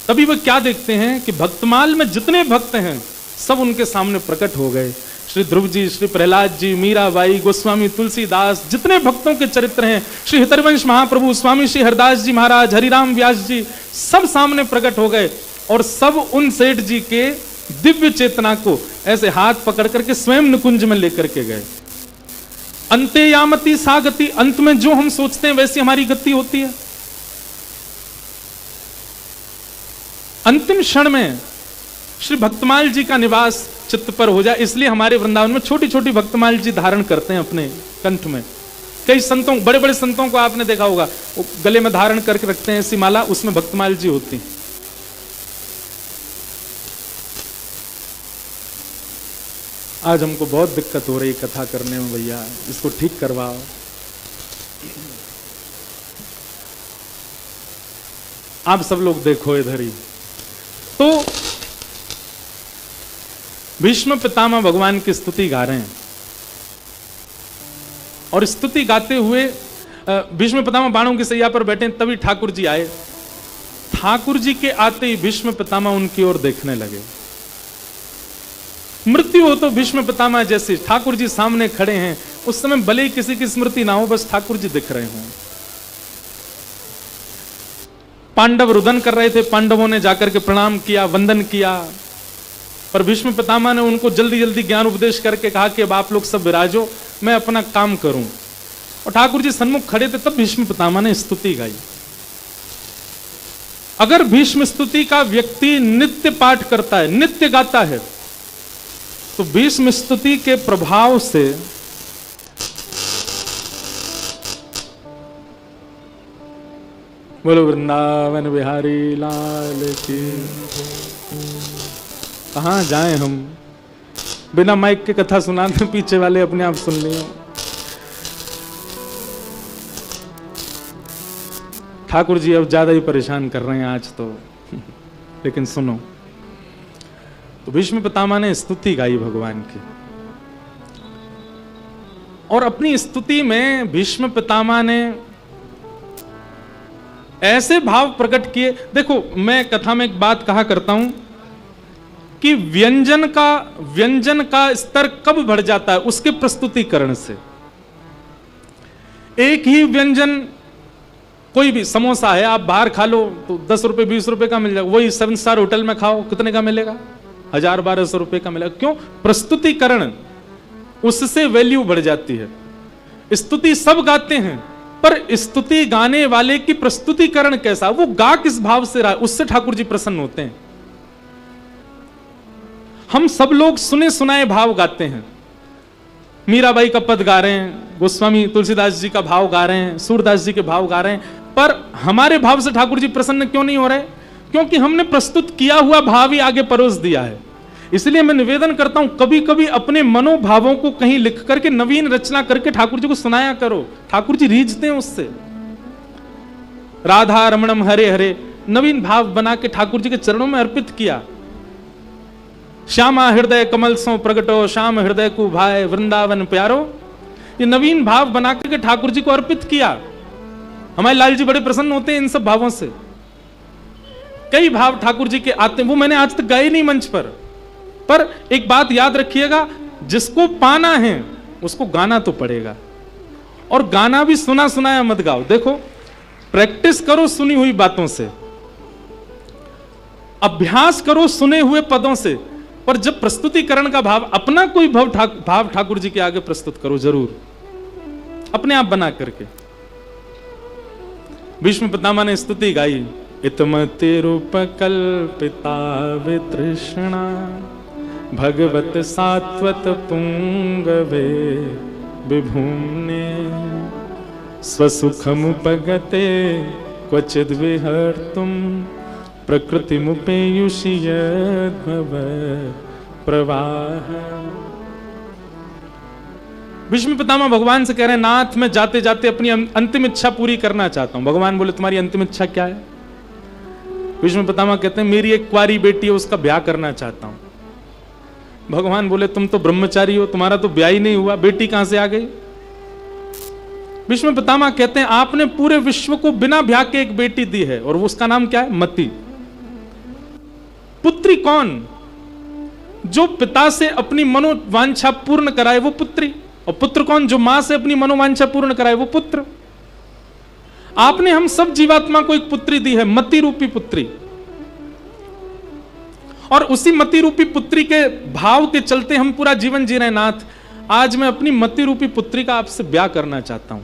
तभी वो क्या देखते हैं कि भक्तमाल में जितने भक्त हैं सब उनके सामने प्रकट हो गए। श्री ध्रुव जी, श्री प्रहलाद जी, मीराबाई, गोस्वामी तुलसीदास, जितने भक्तों के चरित्र हैं, श्री हितरवंश महाप्रभु, स्वामी श्री हरदास जी महाराज, हरिराम व्यास जी, सब सामने प्रकट हो गए। और सब उन सेठ जी के दिव्य चेतना को ऐसे हाथ पकड़ करके स्वयं निकुंज में लेकर के गए। अंते यामती सा गति, अंत में जो हम सोचते हैं वैसी हमारी गति होती है। अंतिम क्षण में श्री भक्तमाल जी का निवास चित्त पर हो जाए, इसलिए हमारे वृंदावन में छोटी छोटी भक्तमाल जी धारण करते हैं अपने कंठ में। कई संतों, बड़े बड़े संतों को आपने देखा होगा, वो गले में धारण करके रखते हैं ऐसी माला, उसमें भक्तमाल जी होती हैं। आज हमको बहुत दिक्कत हो रही कथा करने में भैया, इसको ठीक करवाओ। आप सब लोग देखो इधर ही, तो भीष्म पितामह भगवान की स्तुति गा रहे हैं, और स्तुति गाते हुए भीष्म पितामह बाणों की सैया पर बैठे, तभी ठाकुर जी आए। ठाकुर जी के आते ही भीष्म पितामह उनकी ओर देखने लगे। मृत्यु हो तो भीष्म पितामह जैसे ठाकुर जी सामने खड़े हैं, उस समय भले ही किसी की स्मृति ना हो, बस ठाकुर जी दिख रहे हों। पांडव रुदन कर रहे थे, पांडवों ने जाकर के प्रणाम किया, वंदन किया, पर भीष्म पितामह ने उनको जल्दी जल्दी ज्ञान उपदेश करके कहा कि अब आप लोग सब विराजो, मैं अपना काम करूं। और ठाकुर जी सन्मुख खड़े थे, तब भीष्म पितामह ने स्तुति गाई। अगर भीष्म स्तुति का व्यक्ति नित्य पाठ करता है, नित्य गाता है, तो भीष्म स्तुति के प्रभाव से बोलो वृंदावन बिहारी लाल की। कहां जाएं हम, बिना माइक के कथा सुनाते पीछे वाले अपने आप सुन लियो। ठाकुर जी अब ज्यादा ही परेशान कर रहे हैं आज तो, लेकिन सुनो। तो भीष्म पितामह ने स्तुति गाई भगवान की, और अपनी स्तुति में भीष्म पितामह ने ऐसे भाव प्रकट किए। देखो, मैं कथा में एक बात कहा करता हूं कि व्यंजन का स्तर कब बढ़ जाता है, उसके प्रस्तुतिकरण से। एक ही व्यंजन, कोई भी समोसा है, आप बाहर खा लो तो 10 रुपए 20 रुपए का मिल जाएगा, वही 7 स्टार होटल में खाओ कितने का मिलेगा, 1000-1200 रुपए का मिलेगा। क्यों? प्रस्तुतिकरण, उससे वैल्यू बढ़ जाती है। स्तुति सब गाते हैं, पर स्तुति गाने वाले की प्रस्तुतिकरण कैसा, वो गा किस भाव से रहा, उससे ठाकुर जी प्रसन्न होते हैं। हम सब लोग सुने सुनाए भाव गाते हैं, मीराबाई का पद गा रहे हैं, गोस्वामी तुलसीदास जी का भाव गा रहे हैं, सूरदास जी के भाव गा रहे हैं, पर हमारे भाव से ठाकुर जी प्रसन्न क्यों नहीं हो रहे? क्योंकि हमने प्रस्तुत किया हुआ भाव ही आगे परोस दिया है। इसलिए मैं निवेदन करता हूं, कभी कभी अपने मनोभावों को कहीं लिख करके नवीन रचना करके ठाकुर जी को सुनाया करो। ठाकुर जी रीझते हैं उससे। राधा रमणम हरे हरे नवीन भाव बना के ठाकुर जी के चरणों में अर्पित किया। श्यामा हृदय कमल सो प्रगटो, श्याम हृदय को भाई वृंदावन प्यारो, ये नवीन भाव बना करके ठाकुर जी को अर्पित किया। हमारे लाल जी बड़े प्रसन्न होते हैं इन सब भावों से। कई भाव ठाकुर जी के आते हैं, वो मैंने आज तक गाए नहीं मंच पर एक बात याद रखिएगा, जिसको पाना है उसको गाना तो पड़ेगा, और गाना भी सुना सुनाया मत गाओ। देखो, प्रैक्टिस करो सुनी हुई बातों से, अभ्यास करो सुने हुए पदों से, पर जब प्रस्तुतिकरण का भाव, अपना कोई भाव ठाकुर जी के आगे प्रस्तुत करो जरूर, अपने आप बना करके। भीष्म पितामह ने स्तुति गाई, इतमति रूप कल्पिता वितृष्णा भगवत सात्वत पुंगवे विभुम्ने स्वसुखमुपगते क्वचिद् विहर्तुं प्रकृतिमुपेयुषि यद्भव प्रवाह। भीष्म पितामह भगवान से कह रहे हैं, नाथ मैं जाते जाते अपनी अंतिम इच्छा पूरी करना चाहता हूं। भगवान बोले, तुम्हारी अंतिम इच्छा क्या है? भीष्म पितामह कहते हैं, मेरी एक कुंवारी बेटी है, उसका ब्याह करना चाहता हूं। भगवान बोले, तुम तो ब्रह्मचारी हो, तुम्हारा तो ब्याह ही नहीं हुआ, बेटी कहां से आ गई? भीष्म पितामह कहते हैं, आपने पूरे विश्व को बिना ब्याह के एक बेटी दी है, और वो उसका नाम क्या है? मति। पुत्री कौन? जो पिता से अपनी मनोवांछा पूर्ण कराए वो पुत्री, और पुत्र कौन? जो मां से अपनी मनोवांछा पूर्ण कराए वो पुत्र। आपने हम सब जीवात्मा को एक पुत्री दी है, मति रूपी पुत्री, और उसी मति रूपी पुत्री के भाव के चलते हम पूरा जीवन जी रहे हैं। नाथ, आज मैं अपनी मति रूपी पुत्री का आपसे ब्याह करना चाहता हूं,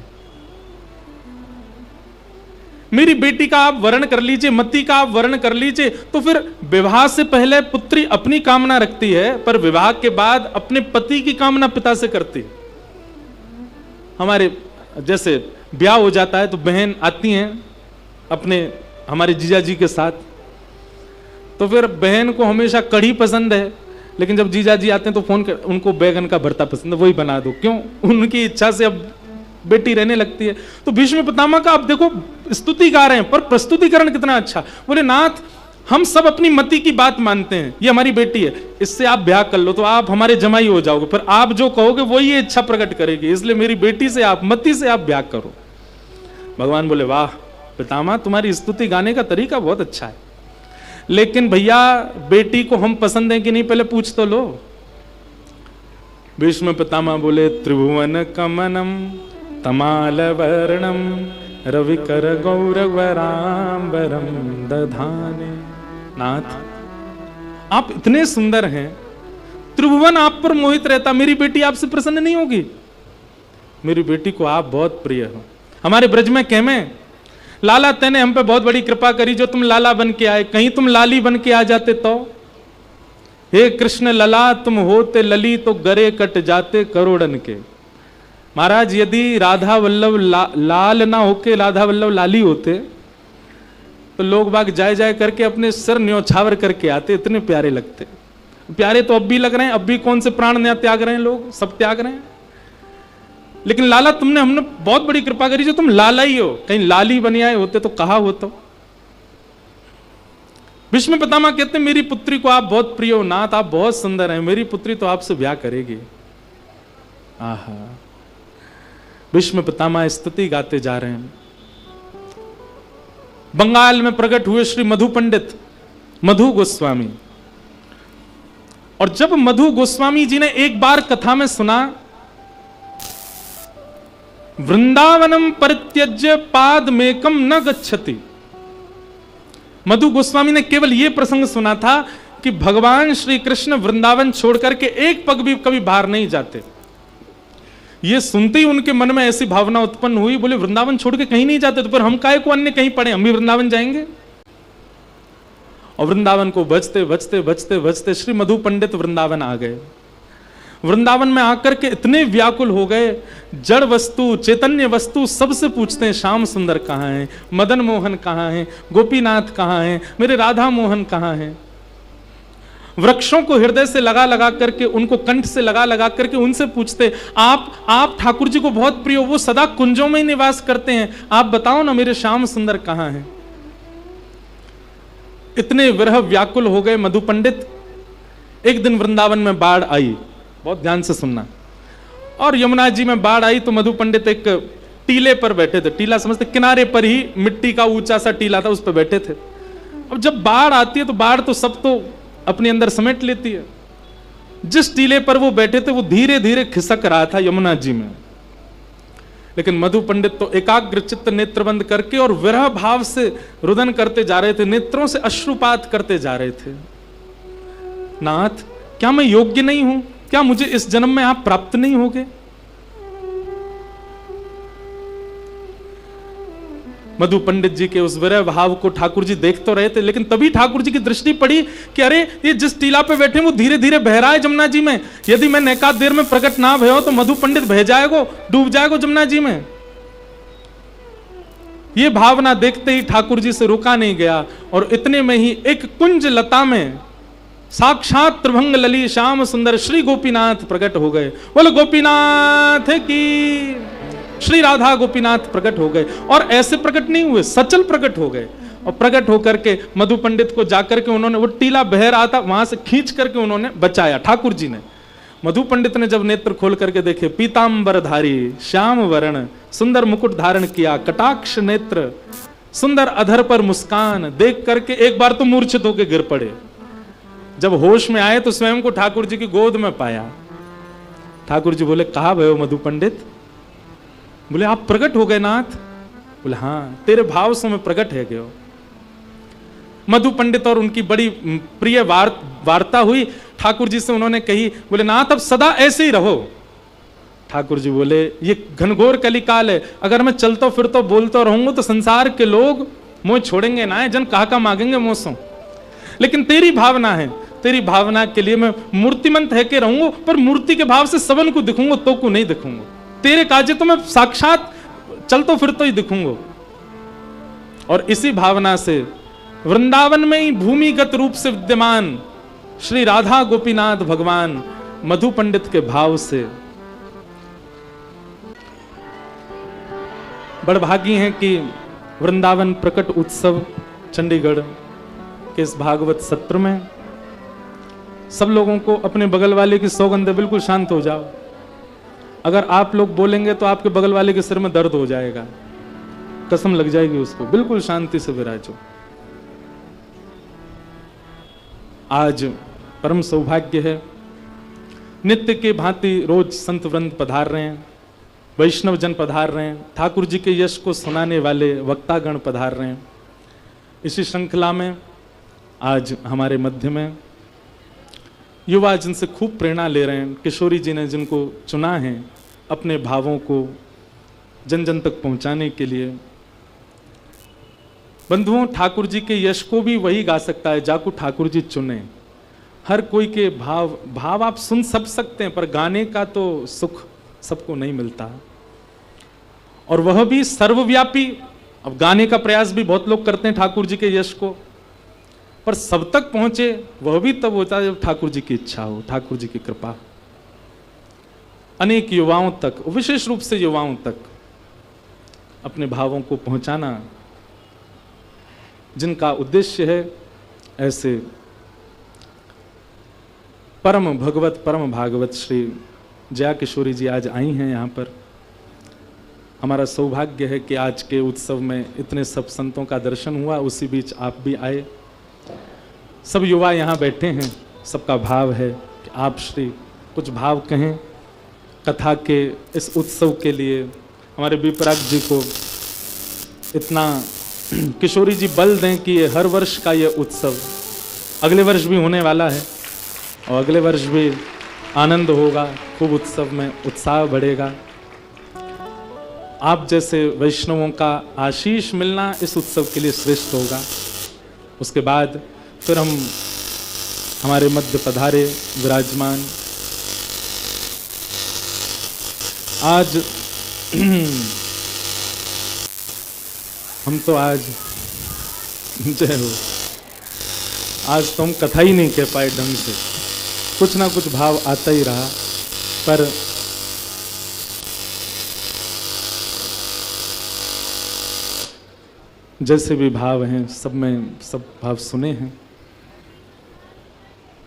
मेरी बेटी का आप वर्ण कर लीजिए, मति का आप वर्ण कर लीजिए। तो फिर विवाह से पहले पुत्री अपनी कामना रखती है, पर विवाह के बाद अपने पति की कामना पिता से करती है। हमारे जैसे ब्याह हो जाता है तो बहन आती हैं अपने हमारे जीजा जी के साथ, तो फिर बहन को हमेशा कढ़ी पसंद है, लेकिन जब जीजा जी आते हैं तो फोन कर, उनको बैगन का भरता पसंद है, वही बना दो। क्यों? उनकी इच्छा से अब बेटी रहने लगती है। तो भीष्म पितामह का आप देखो स्तुति गा रहे हैं, पर प्रस्तुतिकरण कितना अच्छा। बोले नाथ, हम सब अपनी मति की बात मानते हैं, ये हमारी बेटी है, इससे आप ब्याह कर लो तो आप हमारे जमाई हो जाओगे, फिर आप जो कहोगे वही ये इच्छा प्रकट करेगी, इसलिए मेरी बेटी से आप मति से आप ब्याह करो। भगवान बोले वाह पितामह, तुम्हारी स्तुति गाने का तरीका बहुत अच्छा है, लेकिन भैया बेटी को हम पसंद है कि नहीं पहले पूछ तो लो। भीष्म पितामह बोले त्रिभुवन कमनम तमाल वर्णम रविकर गौरवराम्बरम दधाने। नाथ, आप इतने सुंदर हैं, त्रिभुवन आप पर मोहित रहता, मेरी बेटी आपसे प्रसन्न नहीं होगी? मेरी बेटी को आप बहुत प्रिय हो। हमारे ब्रज में कहमे लाला तेने हम पे बहुत बड़ी कृपा करी जो तुम लाला बन के आए, कहीं तुम लाली बन के आ जाते तो। हे कृष्ण लला तुम होते लली तो गरे कट जाते करोड़न के। महाराज यदि राधा वल्लभ लाल ना होके राधा वल्लभ लाली होते तो लोग बाग जाए जाए करके अपने सिर न्योछावर करके आते, इतने प्यारे लगते। प्यारे तो अब भी लग रहे हैं, अब भी कौन से प्राण नया त्याग रहे हैं, लोग सब त्याग रहे हैं। लेकिन लाला तुमने हमने बहुत बड़ी कृपा करी जो तुम लाला ही हो, कहीं लाली बने आए होते तो कहा होता। भीष्म पितामह कहते मेरी पुत्री को आप बहुत प्रिय हो नाथ, आप बहुत सुंदर हैं, मेरी पुत्री तो आपसे ब्याह करेगी। आहा, भीष्म पितामह स्तुति गाते जा रहे हैं। बंगाल में प्रकट हुए श्री मधु पंडित मधु गोस्वामी, और जब मधु गोस्वामी जी ने एक बार कथा में सुना वृंदावनम परित्यज्य पादमेकम न गच्छति, मधु गोस्वामी ने केवल यह प्रसंग सुना था कि भगवान श्री कृष्ण वृंदावन छोड़कर के एक पग भी कभी बाहर नहीं जाते। ये सुनते ही उनके मन में ऐसी भावना उत्पन्न हुई, बोले वृंदावन छोड़ के कहीं नहीं जाते तो फिर हम काहे को अन्य कहीं पड़े, हम भी वृंदावन जाएंगे। और वृंदावन को बचते बचते बचते बचते श्री मधु पंडित वृंदावन आ गए। वृंदावन में आकर के इतने व्याकुल हो गए, जड़ वस्तु चैतन्य वस्तु सबसे पूछते हैं श्याम सुंदर कहाँ हैं, मदन मोहन कहाँ हैं, गोपीनाथ कहाँ हैं, मेरे राधा मोहन कहाँ हैं। वृक्षों को हृदय से लगा लगा करके, उनको कंठ से लगा लगा करके उनसे पूछते आप ठाकुर जी को बहुत प्रिय हो, वो सदा कुंजों में ही निवास करते हैं, आप बताओ ना मेरे श्याम सुंदर कहाँ हैं। इतने विरह व्याकुल हो गए मधु पंडित। एक दिन वृंदावन में बाढ़ आई, बहुत ध्यान से सुनना, और यमुना जी में बाढ़ आई तो मधु पंडित एक टीले पर बैठे थे, टीला समझते किनारे पर ही मिट्टी का ऊंचा सा टीला था, उस पर बैठे थे। अब जब बाढ़ आती है तो बाढ़ तो सब तो अपने अंदर समेट लेती है। जिस टीले पर वो बैठे थे वो धीरे धीरे खिसक रहा था यमुना जी में, लेकिन मधु पंडित तो एकाग्र चित्त नेत्र बंद करके और विरह भाव से रुदन करते जा रहे थे, नेत्रों से अश्रुपात करते जा रहे थे। नाथ, क्या मैं योग्य नहीं हूं? क्या मुझे इस जन्म में आप प्राप्त नहीं होगे? मधु पंडित जी के उस विरह भाव को ठाकुर जी देख तो रहे थे, लेकिन तभी ठाकुर जी की दृष्टि पड़ी कि अरे ये जिस टीला पे बैठे वो धीरे धीरे बह रहा है जमुना जी में, यदि मैं नैका देर में प्रकट ना भयो तो मधु पंडित बह जाएगो, डूब जाएगो जमुना जी में। ये भावना देखते ही ठाकुर जी से रुका नहीं गया, और इतने में ही एक कुंज लता में साक्षात त्रिभंग लली श्याम सुंदर श्री गोपीनाथ प्रकट हो गए। बोलो गोपीनाथ की, श्री राधा गोपीनाथ प्रकट हो गए, और ऐसे प्रकट नहीं हुए, सचल प्रकट हो गए। और प्रकट होकर के मधु पंडित को जाकर के उन्होंने, वो टीला बह रहा था, वहां से खींच करके उन्होंने बचाया ठाकुर जी ने। मधु पंडित ने जब नेत्र खोल करके देखे, पीतांबरधारी श्याम वर्ण सुंदर मुकुट धारण किया, कटाक्ष नेत्र, सुंदर अधर पर मुस्कान, देख करके एक बार तो मूर्छित होकर गिर पड़े। जब होश में आए तो स्वयं को ठाकुर जी की गोद में पाया। ठाकुर जी बोले कहा भयो मधु पंडित? बोले आप प्रकट हो गए नाथ? बोले हाँ, तेरे भाव से मैं प्रकट है गयो। मधु पंडित और उनकी बड़ी प्रिय वार्ता हुई, ठाकुर जी से उन्होंने कही, बोले नाथ अब सदा ऐसे ही रहो। ठाकुर जी बोले ये घनघोर कलिकाल है, अगर मैं चलता फिरता बोलता रहूंगा तो संसार के लोग मुझे छोड़ेंगे ना, जन कहा मांगेंगे मुझसे। लेकिन तेरी भावना है, तेरी भावना के लिए मैं मूर्तिमंत है के रहूंगा, पर मूर्ति के भाव से सबन को दिखूंगा, तो को नहीं दिखूंगा। तेरे काजे तो मैं साक्षात चल तो फिर तो ही दिखूंगा। और इसी भावना से वृंदावन में ही भूमिगत रूप से विद्यमान श्री राधा गोपीनाथ भगवान मधु पंडित के भाव से बड़भागी हैं कि वृंदावन प्रकट उत्सव चंडीगढ़ के इस भागवत सत्र में सब लोगों को अपने बगल वाले की सौगंध, बिल्कुल शांत हो जाओ। अगर आप लोग बोलेंगे तो आपके बगल वाले के सिर में दर्द हो जाएगा, कसम लग जाएगी उसको। बिल्कुल शांति से विराजो। आज परम सौभाग्य है, नित्य के भांति रोज संत वृंद पधार रहे हैं, वैष्णव जन पधार रहे हैं, ठाकुर जी के यश को सुनाने वाले वक्तागण पधार रहे हैं। इसी श्रृंखला में आज हमारे मध्य में युवा जिनसे खूब प्रेरणा ले रहे हैं, किशोरी जी ने जिनको चुना है अपने भावों को जन जन तक पहुंचाने के लिए। बंधुओं, ठाकुर जी के यश को भी वही गा सकता है जाको ठाकुर जी चुने। हर कोई के भाव आप सुन सब सकते हैं, पर गाने का तो सुख सबको नहीं मिलता, और वह भी सर्वव्यापी। अब गाने का प्रयास भी बहुत लोग करते हैं ठाकुर जी के यश को, पर सब तक पहुंचे वह भी तब होता है जब ठाकुर जी की इच्छा हो, ठाकुर जी की कृपा। अनेक युवाओं तक, विशेष रूप से युवाओं तक अपने भावों को पहुंचाना जिनका उद्देश्य है, ऐसे परम भगवत परम भागवत श्री जया किशोरी जी आज आई हैं यहाँ पर। हमारा सौभाग्य है कि आज के उत्सव में इतने सब संतों का दर्शन हुआ, उसी बीच आप भी आए। सब युवा यहाँ बैठे हैं, सबका भाव है कि आप श्री कुछ भाव कहें कथा के इस उत्सव के लिए। हमारे विपराग जी को इतना किशोरी जी बल दें कि ये हर वर्ष का ये उत्सव अगले वर्ष भी होने वाला है, और अगले वर्ष भी आनंद होगा, खूब उत्सव में उत्साह बढ़ेगा। आप जैसे वैष्णवों का आशीष मिलना इस उत्सव के लिए श्रेष्ठ होगा। उसके बाद फिर हम हमारे मध्य पधारे विराजमान आज हम तो आज जय हो, आज तो हम कथा ही नहीं कह पाए ढंग से, कुछ ना कुछ भाव आता ही रहा, पर जैसे भी भाव हैं सब में सब भाव सुने हैं।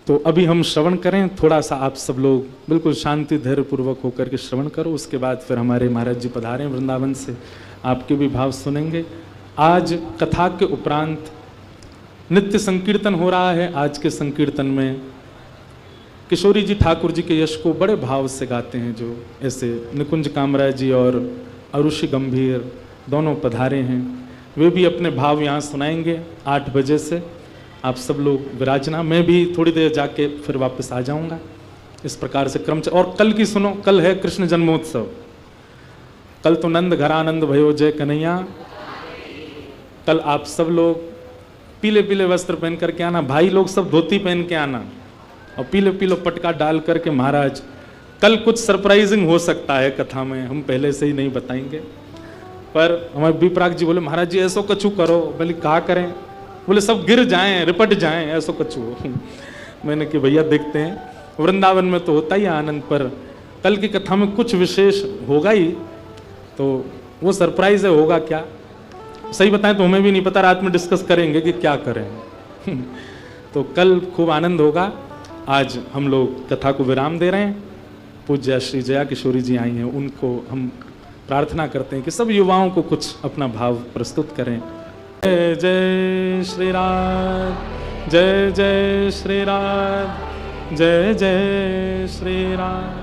तो अभी हम श्रवण करें, थोड़ा सा आप सब लोग बिल्कुल शांति धैर्य पूर्वक होकर के श्रवण करो। उसके बाद फिर हमारे महाराज जी पधारे वृंदावन से, आपके भी भाव सुनेंगे। आज कथा के उपरांत नित्य संकीर्तन हो रहा है। आज के संकीर्तन में किशोरी जी ठाकुर जी के यश को बड़े भाव से गाते हैं, जो ऐसे निकुंज कामरा जी और अरुषि गंभीर दोनों पधारे हैं, वे भी अपने भाव यहाँ सुनाएंगे 8 बजे से। आप सब लोग विराजना, मैं भी थोड़ी देर जाके फिर वापस आ जाऊँगा। इस प्रकार से क्रम और कल की सुनो, कल है कृष्ण जन्मोत्सव। कल तो नंद घरानंद भयो जय कन्हैया। कल आप सब लोग पीले पीले वस्त्र पहन करके आना, भाई लोग सब धोती पहन के आना, और पीले पीले पटका डाल करके। महाराज कल कुछ सरप्राइजिंग हो सकता है कथा में, हम पहले से ही नहीं बताएंगे। पर हमारे विपराग जी बोले महाराज जी ऐसो कछु करो। बोले कहा करें? बोले सब गिर जाएं, रिपट जाएं, ऐसो कछु हो। मैंने कि भैया देखते हैं, वृंदावन में तो होता ही आनंद, पर कल की कथा में कुछ विशेष होगा ही, तो वो सरप्राइज है, होगा क्या सही बताएं तो हमें भी नहीं पता, रात में डिस्कस करेंगे कि क्या करें। तो कल खूब आनंद होगा। आज हम लोग कथा को विराम दे रहे हैं। पूज्य श्री जया किशोरी जी आई हैं, उनको हम प्रार्थना करते हैं कि सब युवाओं को कुछ अपना भाव प्रस्तुत करें। जय जय श्री राम, जय जय श्री राम, जय जय श्री राम।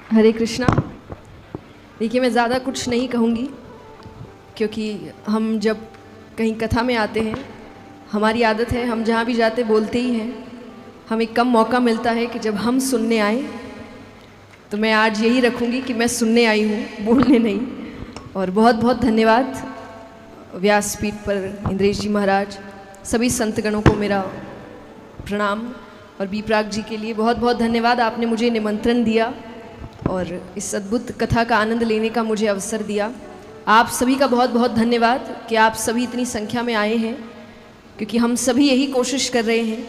हरे कृष्णा। देखिए, मैं ज़्यादा कुछ नहीं कहूँगी, क्योंकि हम जब कहीं कथा में आते हैं, हमारी आदत है हम जहाँ भी जाते बोलते ही हैं। हमें कम मौका मिलता है कि जब हम सुनने आए, तो मैं आज यही रखूँगी कि मैं सुनने आई हूँ, बोलने नहीं। और बहुत बहुत धन्यवाद व्यासपीठ पर इंद्रेश जी महाराज, सभी संतगणों को मेरा प्रणाम। और बीपराग जी के लिए बहुत बहुत धन्यवाद, आपने मुझे निमंत्रण दिया और इस अद्भुत कथा का आनंद लेने का मुझे अवसर दिया। आप सभी का बहुत बहुत धन्यवाद कि आप सभी इतनी संख्या में आए हैं, क्योंकि हम सभी यही कोशिश कर रहे हैं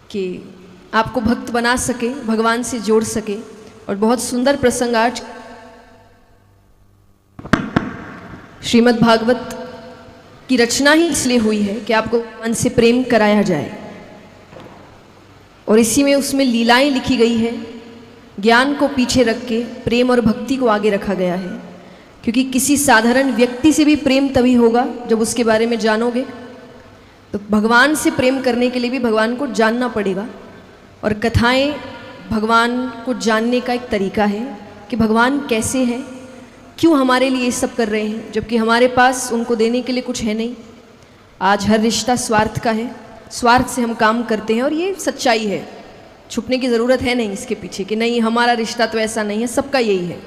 कि आपको भक्त बना सके, भगवान से जोड़ सके। और बहुत सुंदर प्रसंग आज श्रीमद् भागवत की रचना ही इसलिए हुई है कि आपको भगवान से प्रेम कराया जाए, और इसी में उसमें लीलाएं लिखी गई है। ज्ञान को पीछे रख के प्रेम और भक्ति को आगे रखा गया है, क्योंकि किसी साधारण व्यक्ति से भी प्रेम तभी होगा जब उसके बारे में जानोगे। तो भगवान से प्रेम करने के लिए भी भगवान को जानना पड़ेगा, और कथाएं भगवान को जानने का एक तरीका है कि भगवान कैसे हैं, क्यों हमारे लिए ये सब कर रहे हैं, जबकि हमारे पास उनको देने के लिए कुछ है नहीं। आज हर रिश्ता स्वार्थ का है, स्वार्थ से हम काम करते हैं, और ये सच्चाई है, छुपने की ज़रूरत है नहीं इसके पीछे कि नहीं हमारा रिश्ता तो ऐसा नहीं है, सबका यही है।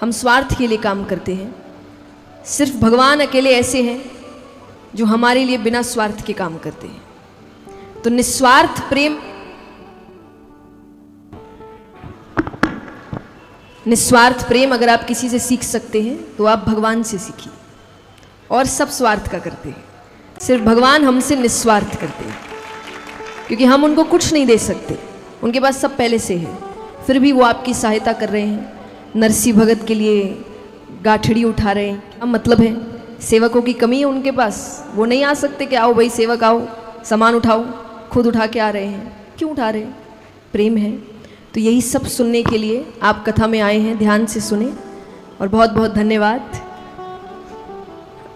हम स्वार्थ के लिए काम करते हैं। सिर्फ भगवान अकेले ऐसे हैं जो हमारे लिए बिना स्वार्थ के काम करते हैं। तो निस्वार्थ प्रेम, निस्वार्थ प्रेम अगर आप किसी से सीख सकते हैं तो आप भगवान से सीखिए। और सब स्वार्थ का करते हैं, सिर्फ भगवान हमसे निस्वार्थ करते हैं, क्योंकि हम उनको कुछ नहीं दे सकते, उनके पास सब पहले से है। फिर भी वो आपकी सहायता कर रहे हैं। नरसिंह भगत के लिए गाठड़ी उठा रहे हैं, क्या मतलब है? सेवकों की कमी है उनके पास, वो नहीं आ सकते कि आओ भाई सेवक आओ सामान उठाओ, खुद उठा के आ रहे हैं। क्यों उठा रहे हैं? प्रेम है। तो यही सब सुनने के लिए आप कथा में आए हैं, ध्यान से सुने। और बहुत बहुत धन्यवाद।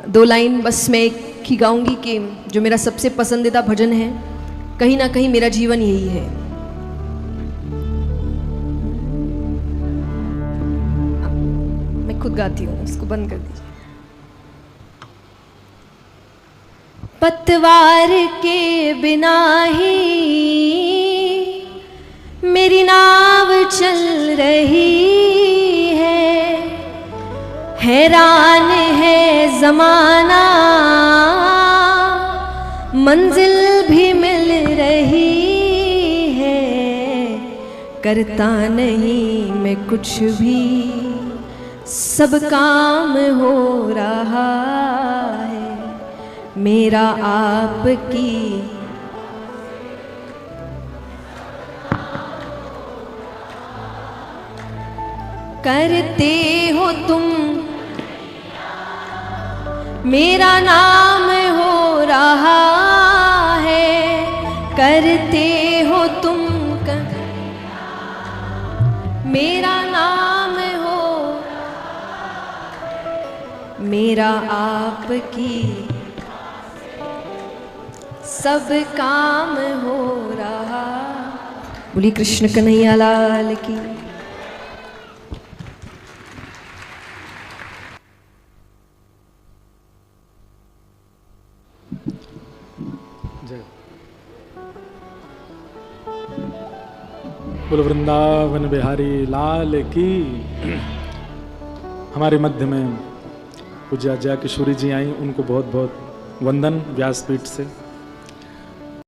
2 लाइन बस मैं एक ही गाऊंगी कि जो मेरा सबसे पसंदीदा भजन है, कहीं ना कहीं मेरा जीवन यही है। मैं खुद गाती हूँ, उसको बंद कर दीजिए। पतवार के बिना ही मेरी नाव चल रही है, हैरान है जमाना मंजिल भी मिल रही है, करता नहीं मैं कुछ भी, सब काम हो रहा है मेरा आपकी। करते हो तुम मेरा नाम हो रहा है, करते हो तुम मेरा नाम हो, मेरा आपकी सब काम हो रहा। बोलिए कृष्ण कन्हैया लाल की। बोलो वृंदावन बिहारी लाल की। हमारे मध्य में पूज्य जया किशोरी जी आई, उनको बहुत बहुत वंदन व्यासपीठ से।